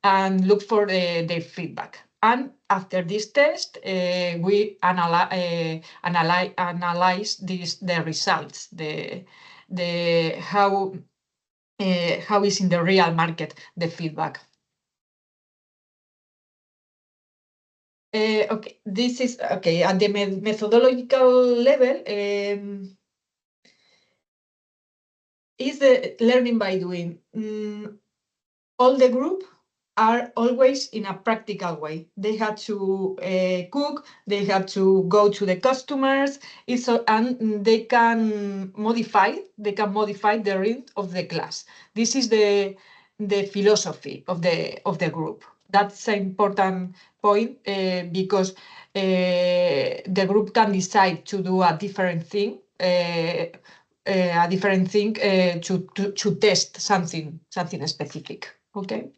and look for their feedback. And after this test, we analyze the results, how is in the real market the feedback. Okay, this is okay at the methodological level. Is the learning by doing. All the group are always in a practical way. They have to cook, they have to go to the customers, and they can modify the rhythm of the class. This is the philosophy of the group. That's an important point because the group can decide to do a different thing. To test something specific. Okay.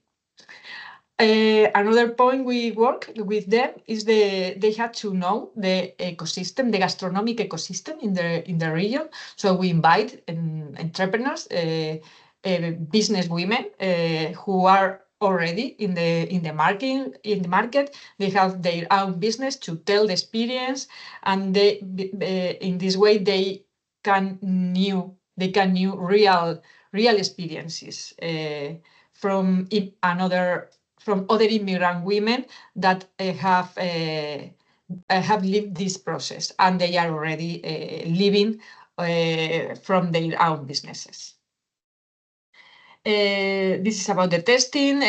Another point we work with them is they have to know the ecosystem, the gastronomic ecosystem in the region. So we invite entrepreneurs, business women who are already in the market. They have their own business to tell the experience, and in this way they can new real experiences from other immigrant women that have lived this process, and they are already living from their own businesses. This is about the testing,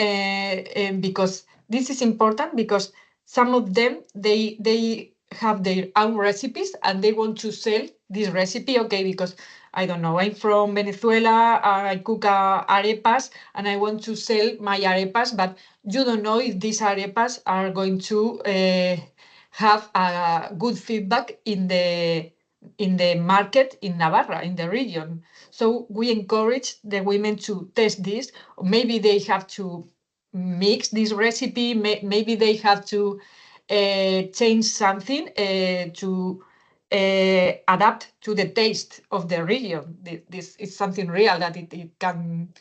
because this is important because some of them they have their own recipes and they want to sell this recipe. Okay, because I don't know, I'm from Venezuela, I cook arepas and I want to sell my arepas, but you don't know if these arepas are going to have a good feedback in the market in Navarra, in the region. So we encourage the women to test this. Maybe they have to mix this recipe. Maybe they have to change something to adapt to the taste of the region. This is something real that it can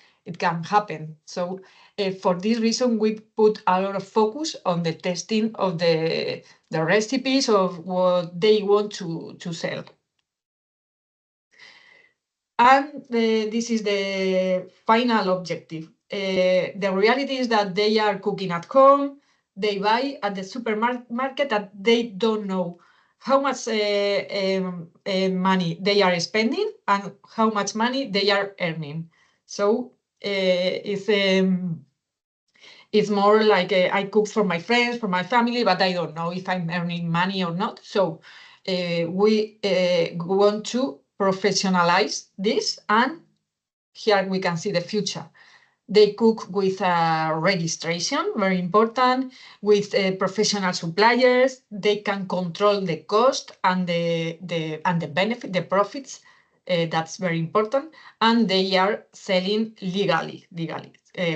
happen. So for this reason, we put a lot of focus on the testing of the recipes of what they want to sell. And this is the final objective. The reality is that they are cooking at home, they buy at the supermarket, and they don't know how much money they are spending and how much money they are earning. So it's more like I cook for my friends, for my family, but I don't know if I'm earning money or not. So we want to professionalize this, and here we can see the future. They cook with registration, very important, with professional suppliers. They can control the cost and the benefit, the profits. That's very important, and they are selling legally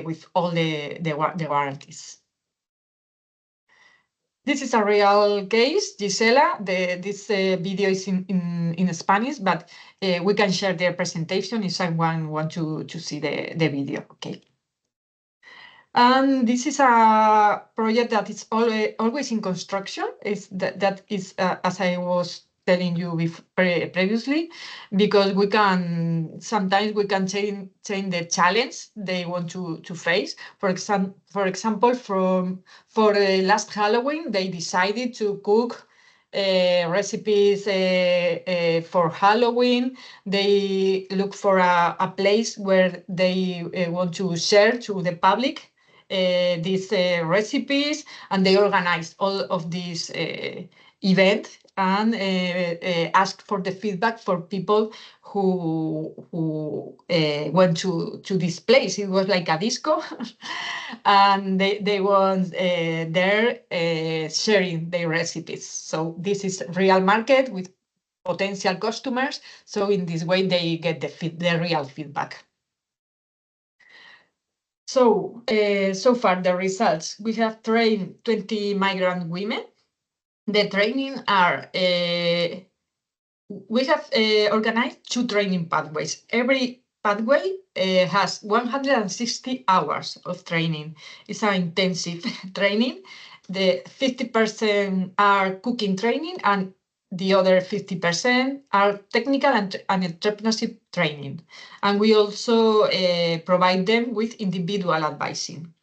with all the warranties. This is a real case, Gisela. This video is in Spanish, but we can share their presentation if someone wants to see the video. Okay. And this is a project that is always in construction. That is, as I was telling you previously, because sometimes we can change the challenge they want to face. For example, for last Halloween, they decided to cook recipes for Halloween. They look for a place where they want to share to the public these recipes, and they organized all of these event and asked for the feedback for people who went to this place. It was like a disco, and they want there sharing their recipes. So this is real market with potential customers. So in this way, they get the real feedback. So, so far the results, we have trained 20 migrant women. The training are, we have organized 2 training pathways. Every pathway has 160 hours of training. It's an intensive training. the 50% are cooking training and the other 50% are technical and entrepreneurship training. And we also provide them with individual advising.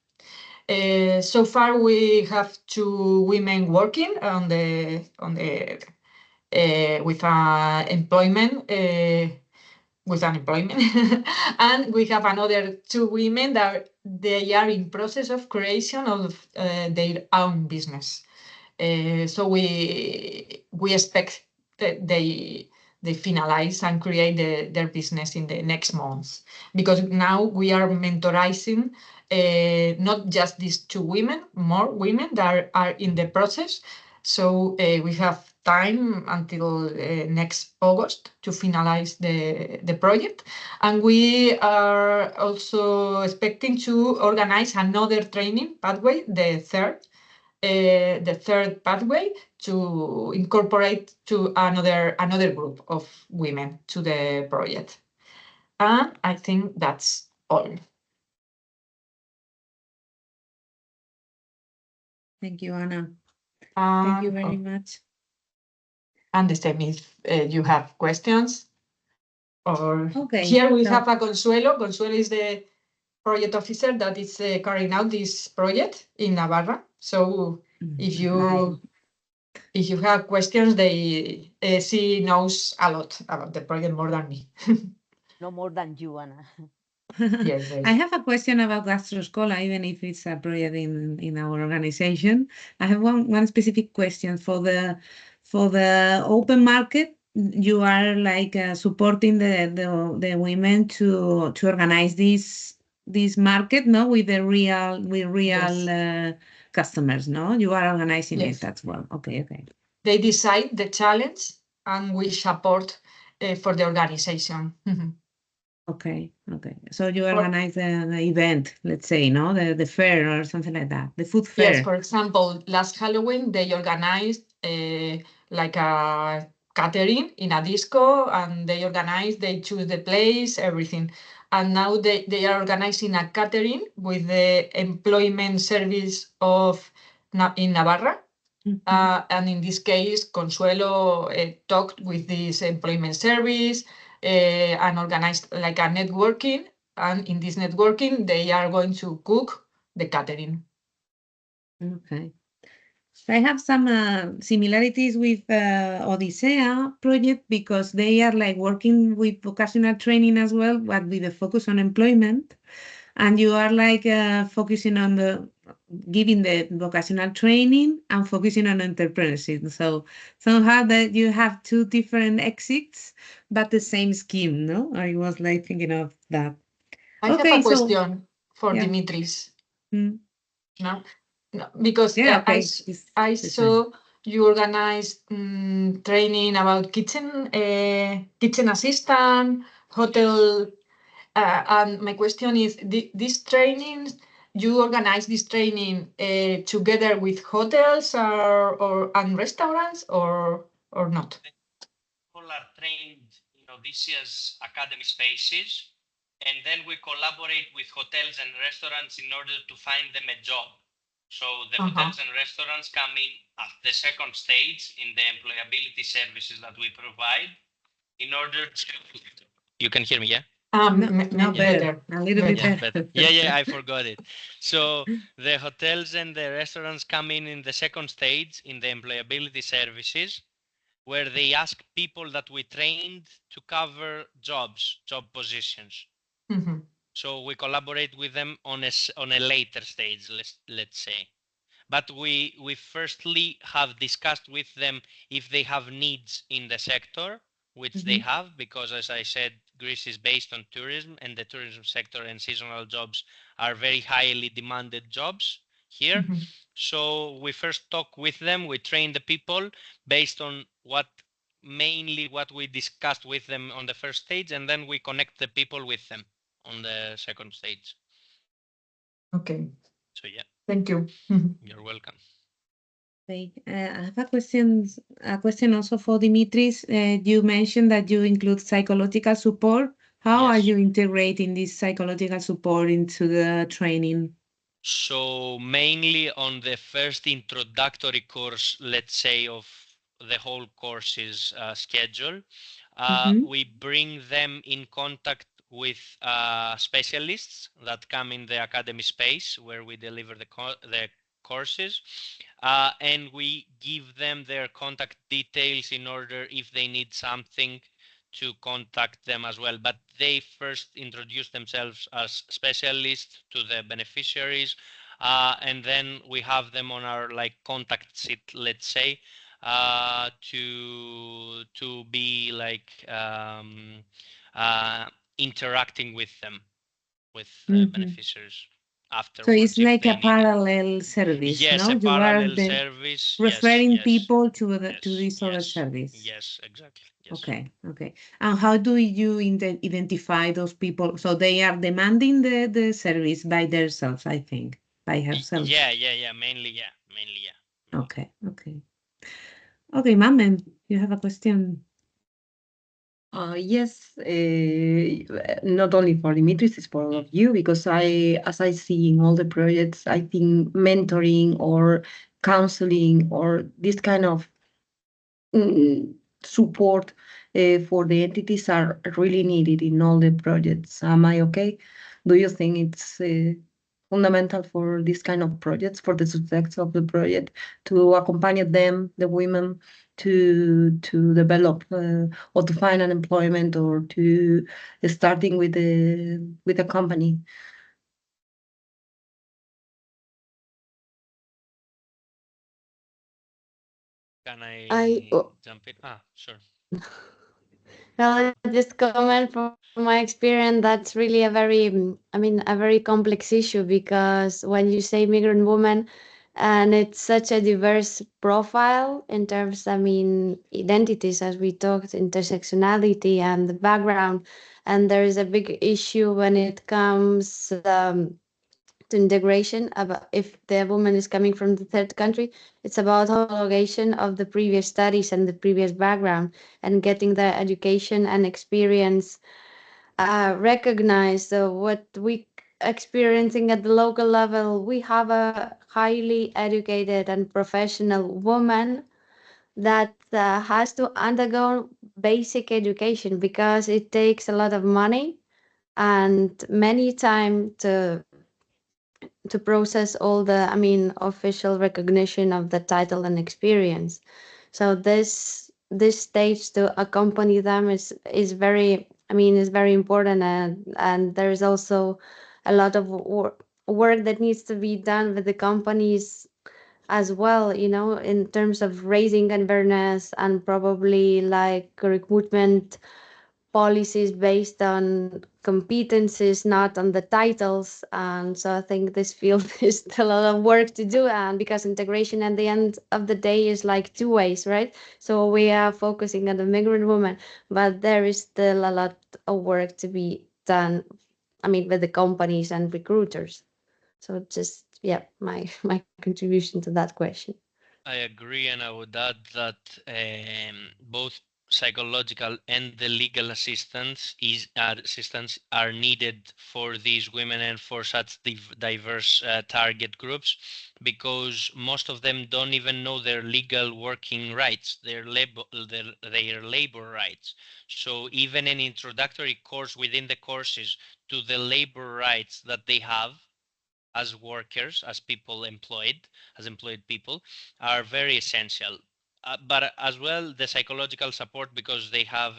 So far, we have 2 women working on the with employment. With unemployment, and we have another 2 women that they are in process of creation of their own business. So we expect that they finalize and create their business in the next months, because now we are mentorizing not just these 2 women, more women that are in the process. So we have time until next August to finalize the project. And we are also expecting to organize another training pathway, the third pathway, to incorporate to another group of women to the project. And I think that's all. Thank you, Anna. Thank you very much. And the same if you have questions. Or Okay, here we so- have a Consuelo. Consuelo is the project officer that is carrying out this project in Navarra. So if you have questions, she knows a lot about the project, more than me. No more than you, Anna. Yes, I have a question about Gastroscola, even if it's a project in our organization. I have one specific question for the open market. You are like supporting the women to organize this market, no, with real Yes. Customers, no? You are organizing Yes. it as well. Okay. They decide the challenge and we support for the organization. Okay. So you organize the event, let's say, no? The fair or something like that, the food fair. Yes, for example, last Halloween they organized like a catering in a disco, and they choose the place, everything. And now they are organizing a catering with the employment service of in Navarra. And in this case, Consuelo talked with this employment service and organized like a networking. And in this networking, they are going to cook the catering. Okay. So I have some similarities with Odisea project, because they are like working with vocational training as well, but with a focus on employment. And you are like focusing on giving the vocational training and focusing on entrepreneurship. So somehow that you have 2 different exits, but the same scheme, no? I was like thinking of that. I have a question for Dimitris. No? Because I saw you organize training about kitchen assistant, hotel, and my question is, these trainings, you organize this training together with hotels and restaurants or not? People are trained in Odysseus Academy spaces, and then we collaborate with hotels and restaurants in order to find them a job. So the hotels and restaurants come in at the second stage in the employability services that we provide in order to... You can hear me, yeah? No, better. A little bit better. Yeah, I forgot it. So the hotels and the restaurants come in the second stage in the employability services, where they ask people that we trained to cover job positions. So we collaborate with them on a later stage, let's say. But we firstly have discussed with them if they have needs in the sector, which they have, because as I said, Greece is based on tourism, and the tourism sector and seasonal jobs are very highly demanded jobs here. So we first talk with them, we train the people based on mainly what we discussed with them on the first stage, and then we connect the people with them on the second stage. Okay. So yeah. Thank you. You're welcome. Okay. I have a question also for Dimitris. You mentioned that you include psychological support. How are you integrating this psychological support into the training? So mainly on the first introductory course, let's say, of the whole course's schedule, we bring them in contact with specialists that come in the academy space where we deliver the courses, and we give them their contact details in order, if they need something, to contact them as well. But they first introduce themselves as specialists to the beneficiaries, and then we have them on our like contact sheet, let's say, to be like interacting with them, with the beneficiaries So it's afterwards if like they a need it. parallel service, Yes, no? a You are parallel the service. Yes, referring yes, people to to yes, this other yes, service. yes, exactly. Yes. Okay, okay. And how do you identify those people? So they are demanding the service by themselves, I think, by herself. Yeah. Mainly, yeah. Okay, okay. Okay, Mamen, you have a question. Yes, not only for Dimitris, it's for all of you, because as I see in all the projects, I think mentoring or counseling or this kind of support for the entities are really needed in all the projects. Am I okay? Do you think it's fundamental for this kind of projects, for the success of the project, to accompany them, the women, to develop or to find an employment or to starting with the company? Can I I jump in? Sure. Well, just comment from my experience, that's really a very, a very complex issue, because when you say migrant woman, and it's such a diverse profile in terms, identities, as we talked, intersectionality and the background, and there is a big issue when it comes to integration. About if the woman is coming from the third country, it's about homologation of the previous studies and the previous background, and getting the education and experience recognized. So what we experiencing at the local level, we have a highly educated and professional woman that has to undergo basic education, because it takes a lot of money and many time to process all the, official recognition of the title and experience. So this stage to accompany them is very, is very important, and there is also a lot of work that needs to be done with the companies as well, in terms of raising awareness and probably like recruitment policies based on competencies, not on the titles. And so I think this field is still a lot of work to do. And because integration at the end of the day is like two ways, right? So we are focusing on the migrant woman, but there is still a lot of work to be done, with the companies and recruiters. So just, yeah, my my contribution to that question. I agree, and I would add that both psychological and the legal assistance are needed for these women and for such diverse target groups, because most of them don't even know their legal working rights, their labor rights. So even an introductory course within the courses to the labor rights that they have as workers, as people employed, as employed people, are very essential. But as well, the psychological support, because they have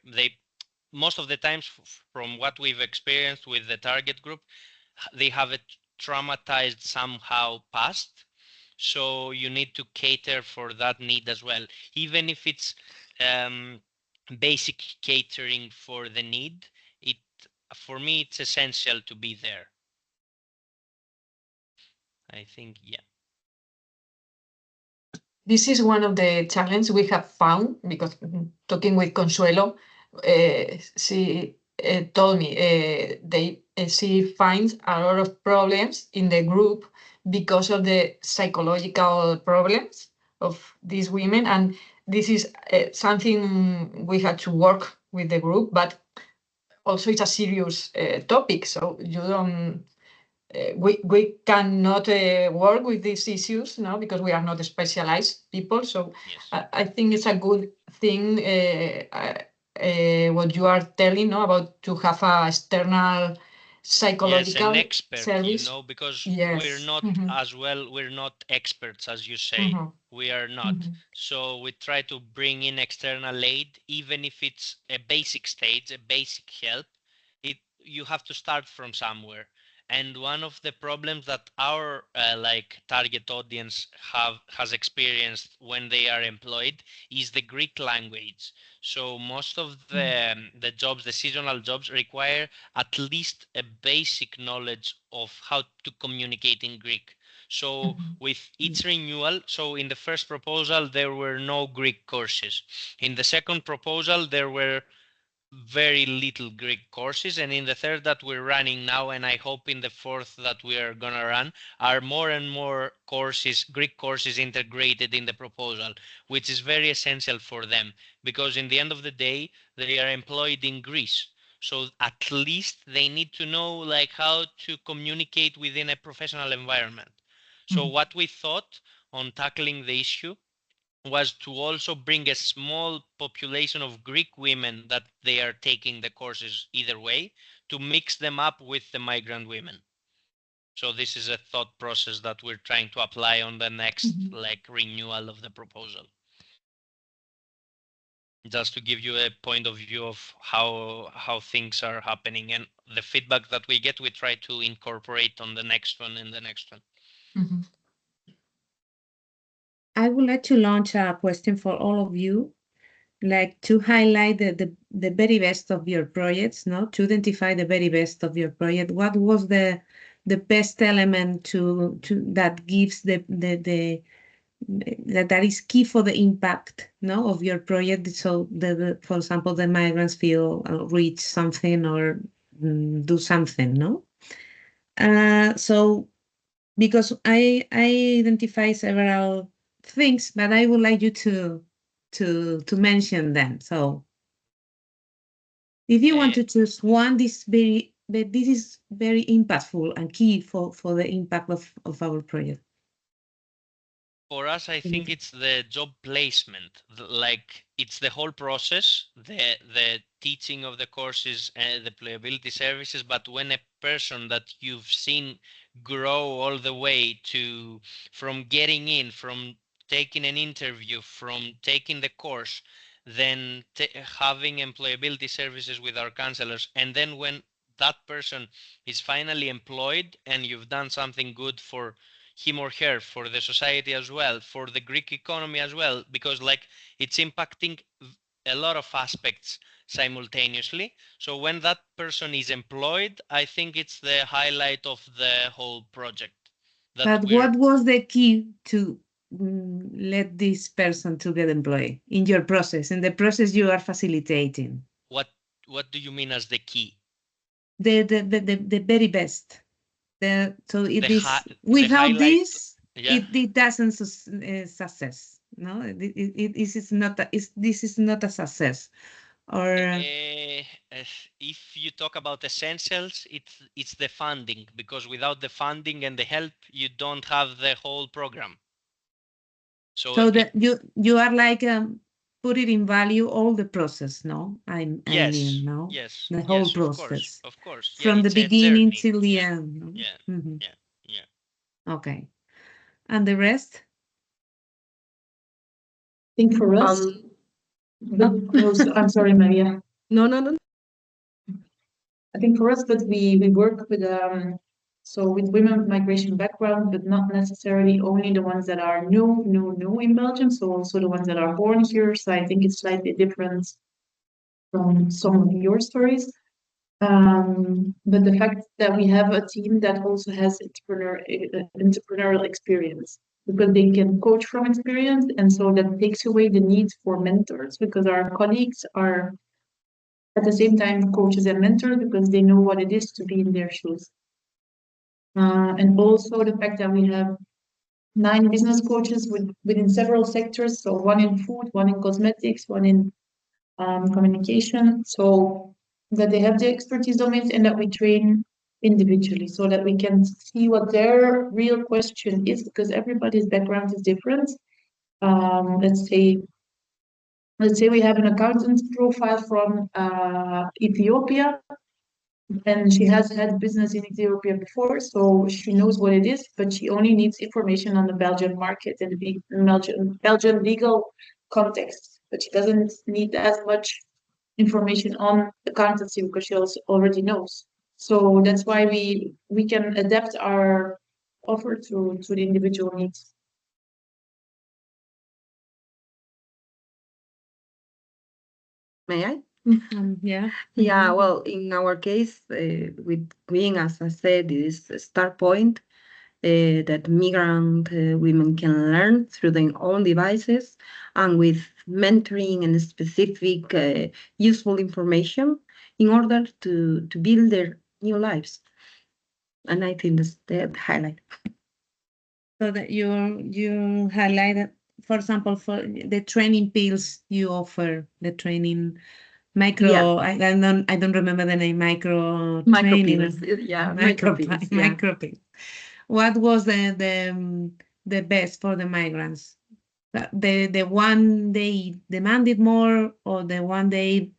they most of the times, from what we've experienced with the target group, they have a traumatized somehow past. So you need to cater for that need as well, even if it's um, basic catering for the need. It For me, it's essential to be there. I think, yeah. This is one of the challenges we have found, because talking with Consuelo, she told me she finds a lot of problems in the group because of the psychological problems of these women, and this is something we had to work with the group, but also it's a serious topic, so you don't we cannot work with these issues now because we are not specialized people. So Yes. I think it's a good thing what you are telling, no, about to have a external psychological an expert, service. because Yes. we're not as well, we're not experts, as you say. We are not. So we try to bring in external aid, even if it's a basic stage, a basic help. You have to start from somewhere. And one of the problems that our target audience has experienced when they are employed is the Greek language. So most of the jobs, the seasonal jobs, require at least a basic knowledge of how to communicate in Greek. So with each renewal, so in the first proposal there were no Greek courses. In the second proposal there were very little Greek courses, and in the third that we're running now, and I hope in the fourth that we are gonna run, are more and more courses, Greek courses, integrated in the proposal, which is very essential for them, because in the end of the day they are employed in Greece, so at least they need to know like how to communicate within a professional environment. So what we thought on tackling the issue was to also bring a small population of Greek women that they are taking the courses either way, to mix them up with the migrant women. So this is a thought process that we're trying to apply on the next renewal of the proposal. Just to give you a point of view of how things are happening, and the feedback that we get, we try to incorporate on the next one and the next one. I would like to launch a question for all of you, like to highlight the very best of your projects, no? To identify the very best of your project. What was the best element to that gives that is key for the impact, no, of your project? So for example, the migrants feel reach something or do something, no? So because I identify several things, but I would like you to mention them. So if you want to choose one, this is very impactful and key for the impact of our project. For us, I think it's the job placement. Like it's the whole process, the teaching of the courses and the employability services. But when a person that you've seen grow all the way to, from getting in, from taking an interview, from taking the course, then having employability services with our counselors, and then when that person is finally employed and you've done something good for him or her, for the society as well, for the Greek economy as well, because like it's impacting a lot of aspects simultaneously. So when that person is employed, I think it's the highlight of the whole project. But what was the key to let this person to get employed in your process, in the process you are facilitating? What do you mean as the key? The very best. So it is without this, it doesn't success. No, this is not a success. Or if you talk about essentials, it's the funding, because without the funding and the help, you don't have the whole program. So that you are like put it in value all the process, no? I mean, no, the whole process, of course, from the beginning till the end. No? Yeah. Okay, and the rest? I think for us, I'm sorry, Maria. No. I think for us that we work with with women with migration background, but not necessarily only the ones that are new in Belgium, so also the ones that are born here. So I think it's slightly different from some of your stories. But the fact that we have a team that also has entrepreneurial experience, because they can coach from experience, and so that takes away the need for mentors, because our colleagues are at the same time coaches and mentors because they know what it is to be in their shoes. And also the fact that we have 9 business coaches within several sectors, so one in food, one in cosmetics, one in communication, so that they have the expertise domains and that we train individually so that we can see what their real question is, because everybody's background is different. Let's say we have an accountant profile from Ethiopia, and she has had business in Ethiopia before, so she knows what it is, but she only needs information on the Belgian market and the Belgian legal context. But she doesn't need as much information on accountancy because she also already knows. So that's why we can adapt our offer to the individual needs. May I? Yeah. Yeah, well, in our case, with Green, as I said, is a start point that migrant women can learn through their own devices and with mentoring and specific useful information in order to build their new lives. And I think that's the highlight. So that you highlighted, for example, for the training pills you offer, the training micro. Yeah. I don't remember the name. Micro training. Micropills, yeah, micropills, yeah. Micropills. What was the best for the migrants? The one they demanded more, or the one they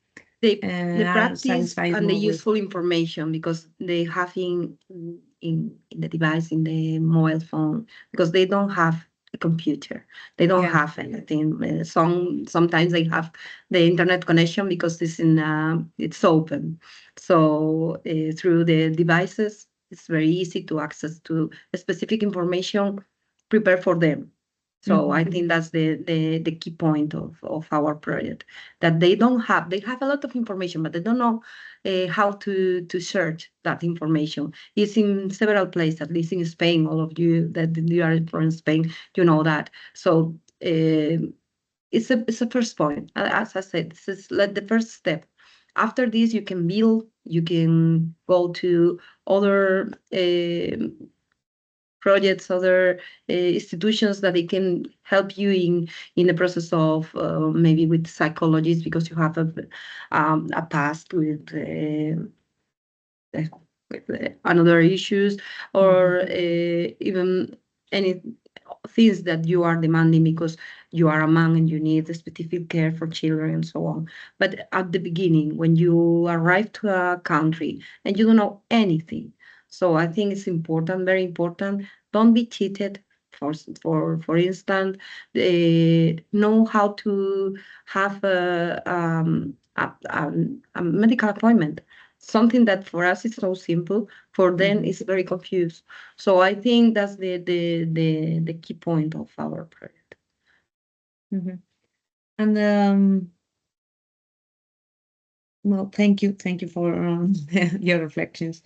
the are practice satisfied and the more with? useful information, because they have in the device, in the mobile phone, because they don't have a computer, they don't Yeah. have anything. Sometimes they have the internet connection because it's open, so through the devices it's very easy to access to specific information prepared for them. So I think that's the key point of our project, that they have a lot of information, but they don't know how to search that information. It's in several places, at least in Spain. All of you that you are from Spain, you know that. So it's a first point. As I said, this is like the first step. After this, you can build, you can go to other projects, other institutions that they can help you in the process of maybe with psychologists, because you have a past with another issues, or even any things that you are demanding because you are a man and you need specific care for children and so on. But at the beginning, when you arrive to a country and you don't know anything, so I think it's important, very important. Don't be cheated. For instance, know how to have a medical appointment. Something that for us is so simple, for them is very confused. So I think that's the key point of our project. And well, thank you for your reflections.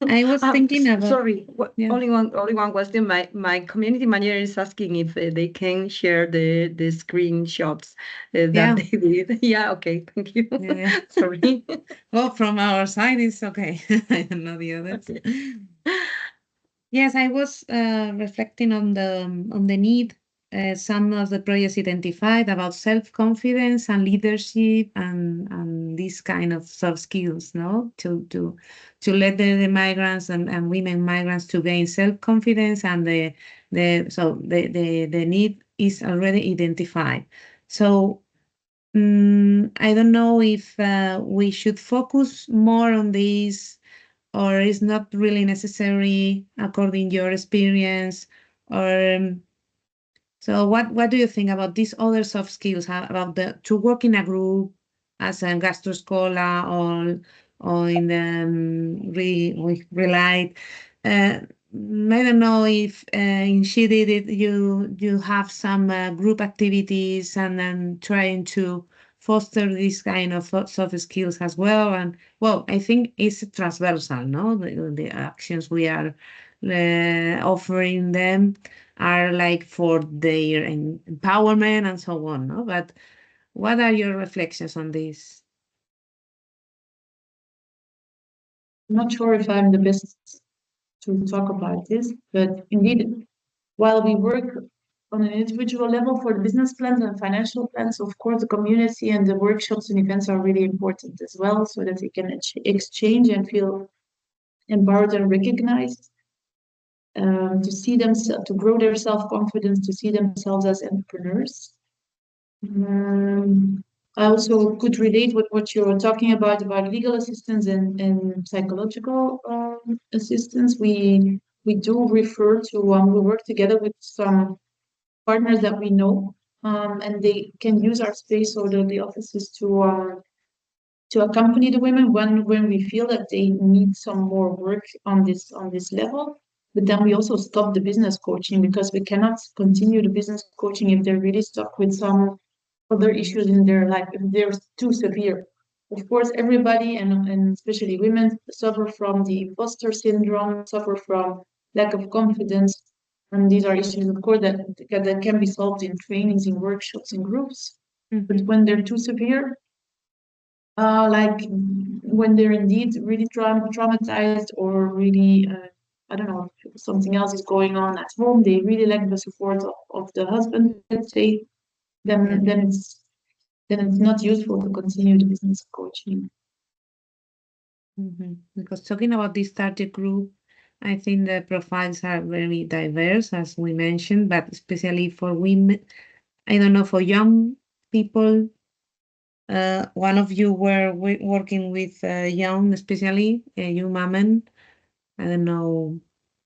I was thinking about. Sorry, Yeah. only one question. My community manager is asking if they can share the screenshots that Yeah. they did. Yeah, okay, thank you. Yeah. Sorry. Well, from our side, it's okay. I don't know the others. Okay. Yes, I was reflecting on the need some of the projects identified about self-confidence and leadership and these kind of soft skills, no, to let the migrants and women migrants to gain self-confidence, and the need is already identified. So I don't know if we should focus more on this, or is not really necessary according your experience, or so what do you think about these other soft skills, about to work in a group as a gastroscola, or in the Relight? I don't know if in She Did It you have some group activities and then trying to foster this kind of soft skills as well. And well, I think it's transversal, no? The actions we are offering them are like for their empowerment and so on, no? But what are your reflections on this? I'm not sure if I'm the best to talk about this, but indeed, while we work on an individual level for the business plans and financial plans, of course, the community and the workshops and events are really important as well, so that they can exchange and feel empowered and recognized, to see themselves, to grow their self-confidence, to see themselves as entrepreneurs. I also could relate with what you're talking about legal assistance and psychological assistance. We do refer to we work together with some partners that we know, and they can use our space or the offices to accompany the women when we feel that they need some more work on this level. But then we also stop the business coaching because we cannot continue the business coaching if they're really stuck with some other issues in their life, if they're too severe. Of course, everybody and especially women suffer from the imposter syndrome, suffer from lack of confidence. And these are issues, of course, that can be solved in trainings, in workshops, in groups. But when they're too severe, like when they're indeed really traumatized or really, I don't know, something else is going on at home, they really lack the support of the husband, let's say, then it's not useful to continue the business coaching. Because talking about this target group, I think the profiles are very diverse, as we mentioned, but especially for women, I don't know, for young people. One of you were working with young, especially young women. I don't know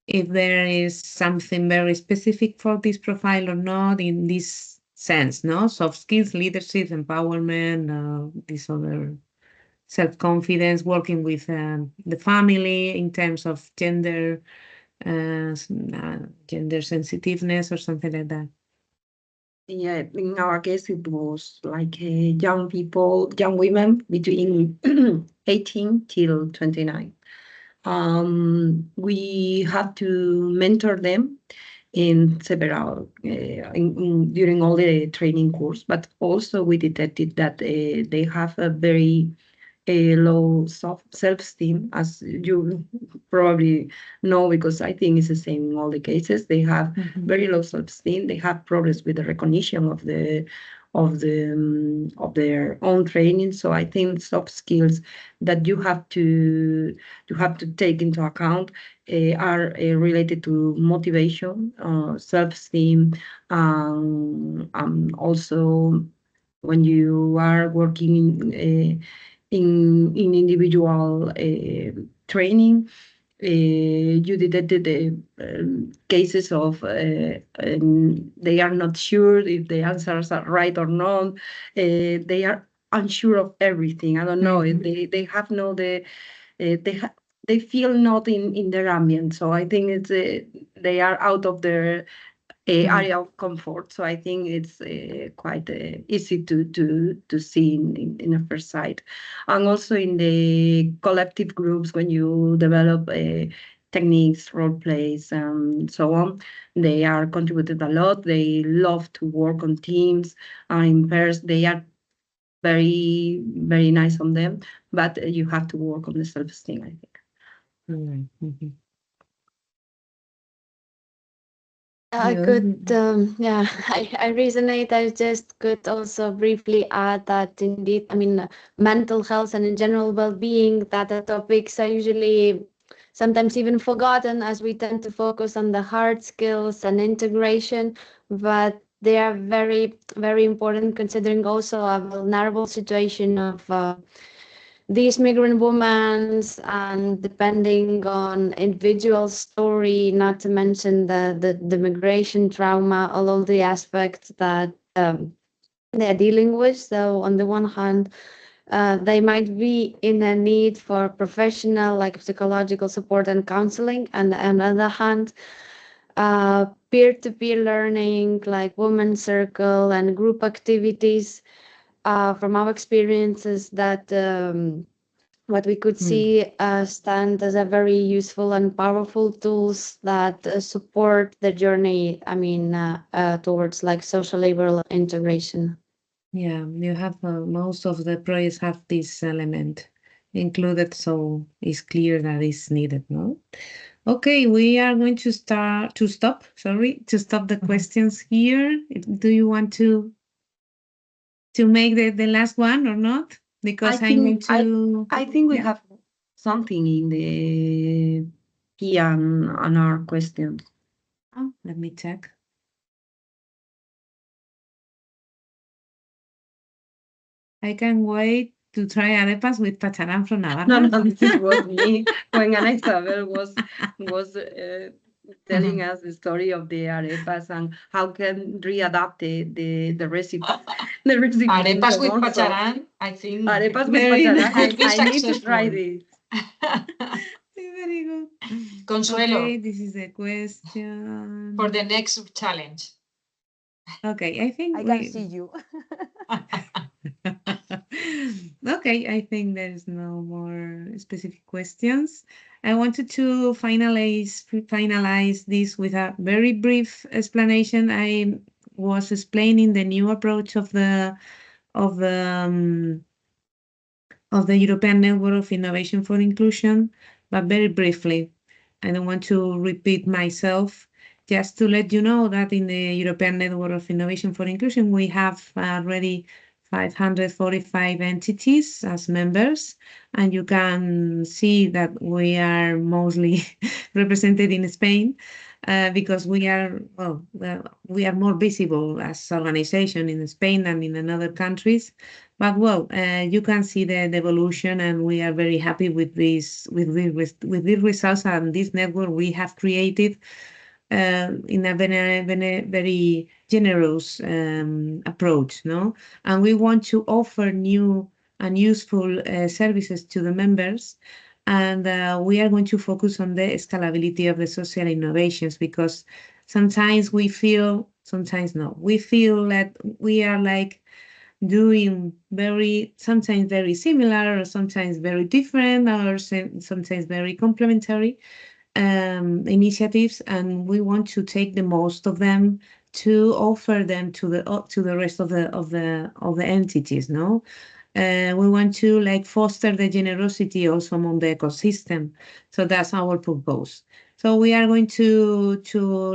if there is something very specific for this profile or not in this sense, no? Soft skills, leadership, empowerment, this other self-confidence, working with the family in terms of gender, gender sensitiveness or something like that. Yeah, in our case, it was like young people, young women between 18 till 29. We had to mentor them in several during all the training course, but also we detected that they have a very low self-esteem, as you probably know, because I think it's the same in all the cases. They have very low self-esteem. They have problems with the recognition of their own training. So I think soft skills that you have to take into account are related to motivation, self-esteem, also when you are working in individual training, you detected cases of they are not sure if the answers are right or not. They are unsure of everything. I don't know. They have no they feel not in their ambient. So I think it's they are out of their area of comfort. So I think it's quite easy to see in a first sight. And also in the collective groups, when you develop techniques, role plays, and so on, they are contributed a lot. They love to work on teams in pairs. They are very, very nice on them, but you have to work on the self-esteem, I think. I could, yeah, I resonate. I just could also briefly add that indeed, I mean, mental health and in general well-being, that the topics are usually sometimes even forgotten as we tend to focus on the hard skills and integration, but they are very, very important considering also a vulnerable situation of these migrant women and depending on individual story, not to mention the migration trauma, all of the aspects that they're dealing with. So on the one hand, they might be in a need for professional like psychological support and counseling, and on the other hand, peer-to-peer learning like women's circle and group activities from our experiences that what we could see stand as a very useful and powerful tools that support the journey, I mean, towards like social labor integration. Yeah, you have most of the projects have this element included, so it's clear that it's needed, no? Okay, we are going to stop the questions here. Do you want to make the last one or not? Because I think we have something in the P and R questions. Oh, let me check. I can wait to try arepas with pacharán from Navarra. No, this was me when Ana Isabel was telling us the story of the arepas and how can readapt the recipe. The recipe Arepas with also. pacharán, I think. Arepas with Very pacharán. Could be I need to try successful. this. Very good. Consuelo, Okay, this is a question. for the next challenge. Okay, I think I can see you. Okay, I think there's no more specific questions. I wanted to finalize this with a very brief explanation. I was explaining the new approach of the of the of the European Network of Innovation for Inclusion, but very briefly. I don't want to repeat myself. Just to let you know that in the European Network of Innovation for Inclusion, we have already 545 entities as members, and you can see that we are mostly represented in Spain because we are we are more visible as organization in Spain than in other countries. But you can see the evolution, and we are very happy with these results and this network we have created in a very generous approach, no? And we want to offer new and useful services to the members. And we are going to focus on the scalability of the social innovations because sometimes we feel, sometimes no, we feel that we are like doing sometimes very similar or sometimes very different or sometimes very complementary initiatives, and we want to take the most of them to offer them to the rest of the entities, no? We want to like foster the generosity also among the ecosystem. So that's our purpose. So we are going to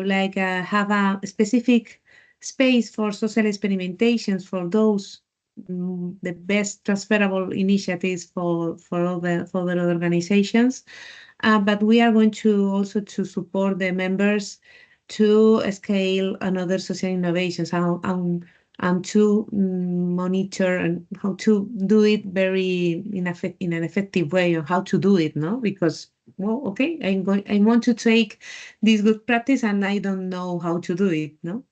like have a specific space for social experimentations for those the best transferable initiatives for all the organizations. But we are going to also to support the members to scale another social innovations and to monitor and how to do it very in an effective way or how to do it, no? Because okay, I want to take this good practice and I don't know how to do it, no?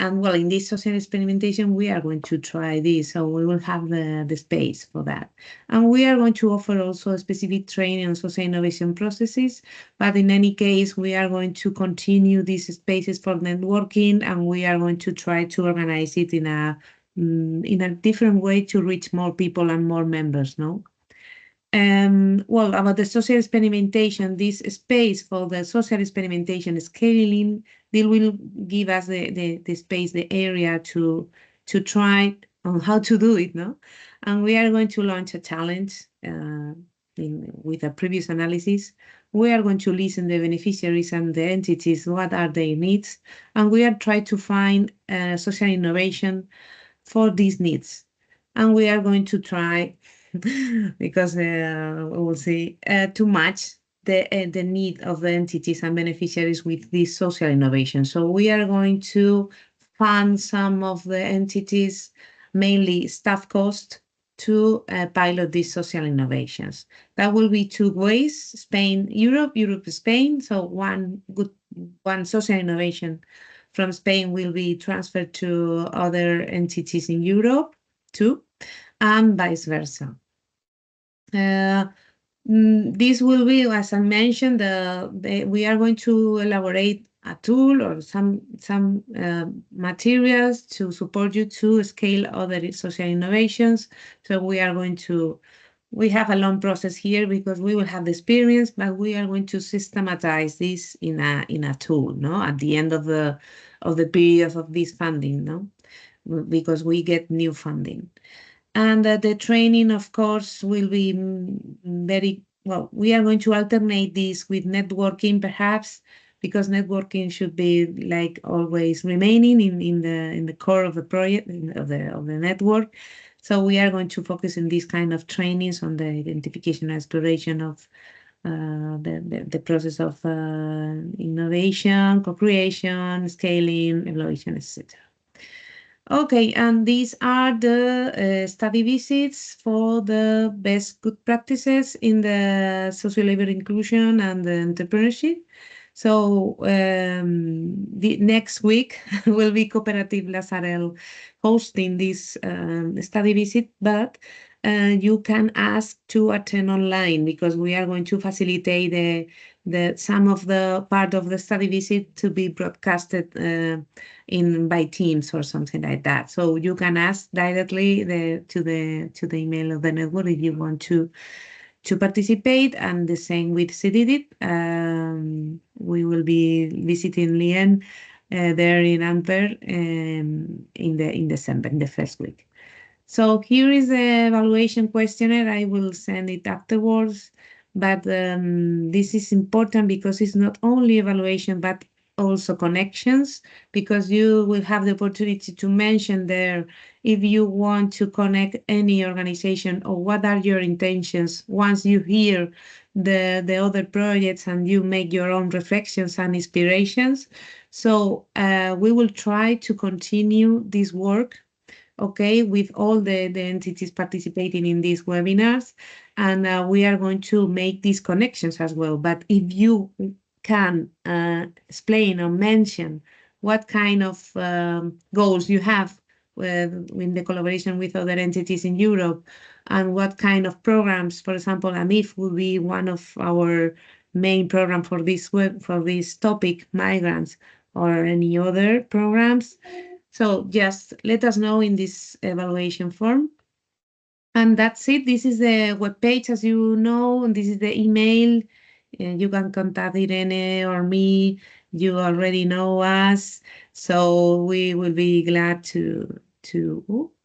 And in this social experimentation, we are going to try this, so we will have the space for that. And we are going to offer also specific training on social innovation processes, but in any case, we are going to continue these spaces for networking, and we are going to try to organize it in a different way to reach more people and more members, no? About the social experimentation, this space for the social experimentation scaling, they will give us the space, the area to try on how to do it, no? And we are going to launch a challenge with a previous analysis. We are going to listen the beneficiaries and the entities, what are their needs, and we are trying to find social innovation for these needs. And we are going to try because we will see to match the need of the entities and beneficiaries with this social innovation. So we are going to fund some of the entities, mainly staff cost, to pilot these social innovations. That will be two ways: Spain, Europe, Spain. So one social innovation from Spain will be transferred to other entities in Europe too, and vice versa. This will be, as I mentioned, we are going to elaborate a tool or some materials to support you to scale other social innovations. So we have a long process here because we will have the experience, but we are going to systematize this in a tool, no? At the end of the period of this funding, no? Because we get new funding. And the training, of course, will be very well. We are going to alternate this with networking, perhaps, because networking should be like always remaining in the core of the project of the network. So we are going to focus in these kind of trainings on the identification and exploration of the process of innovation, co-creation, scaling, evaluation, etc. Okay, and these are the study visits for the best good practices in the social labor inclusion and the entrepreneurship. So the next week will be Cooperative Lazarel hosting this study visit, but you can ask to attend online because we are going to facilitate the some of the part of the study visit to be broadcasted in by Teams or something like that. So you can ask directly to the email of the network if you want to participate, and the same with CDDIP. We will be visiting Lien there in Antwerp in December, in the first week. So here is the evaluation questionnaire. I will send it afterwards, but this is important because it's not only evaluation, but also connections, because you will have the opportunity to mention there if you want to connect any organization or what are your intentions once you hear the other projects and you make your own reflections and inspirations. So we will try to continue this work, okay, with all the entities participating in these webinars, and we are going to make these connections as well. But if you can explain or mention what kind of goals you have in the collaboration with other entities in Europe, and what kind of programs, for example, AMIF will be one of our main program for this topic, migrants, or any other programs. So just let us know in this evaluation form. And that's it. This is the webpage, as you know, and this is the email. You can contact Irene or me. You already know us. So we will be glad to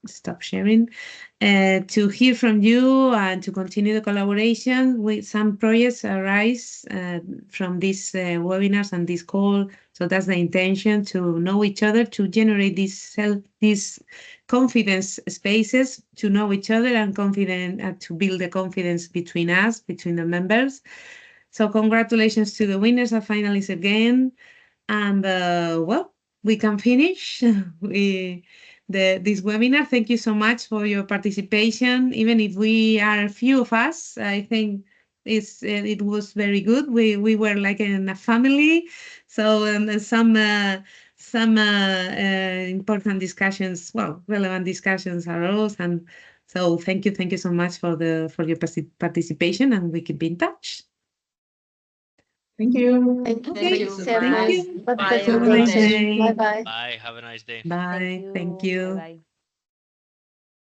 stop sharing, to hear from you and to continue the collaboration. With some projects arise from these webinars and this call. So that's the intention, to know each other, to generate these confidence spaces, to know each other and to build the confidence between us, between the members. So congratulations to the winners and finalists again. And well, we can finish this webinar. Thank you so much for your participation. Even if we are few of us, I think it was very good. We were like in a family. So some important discussions, well, relevant discussions arose, and so thank you so much for your participation, and we keep in touch. Thank you. Thank Okay, you so thank much you. for the Bye. Have a nice presentation. day. Bye bye. Bye. Have a nice day. Bye. Thank you. Bye bye.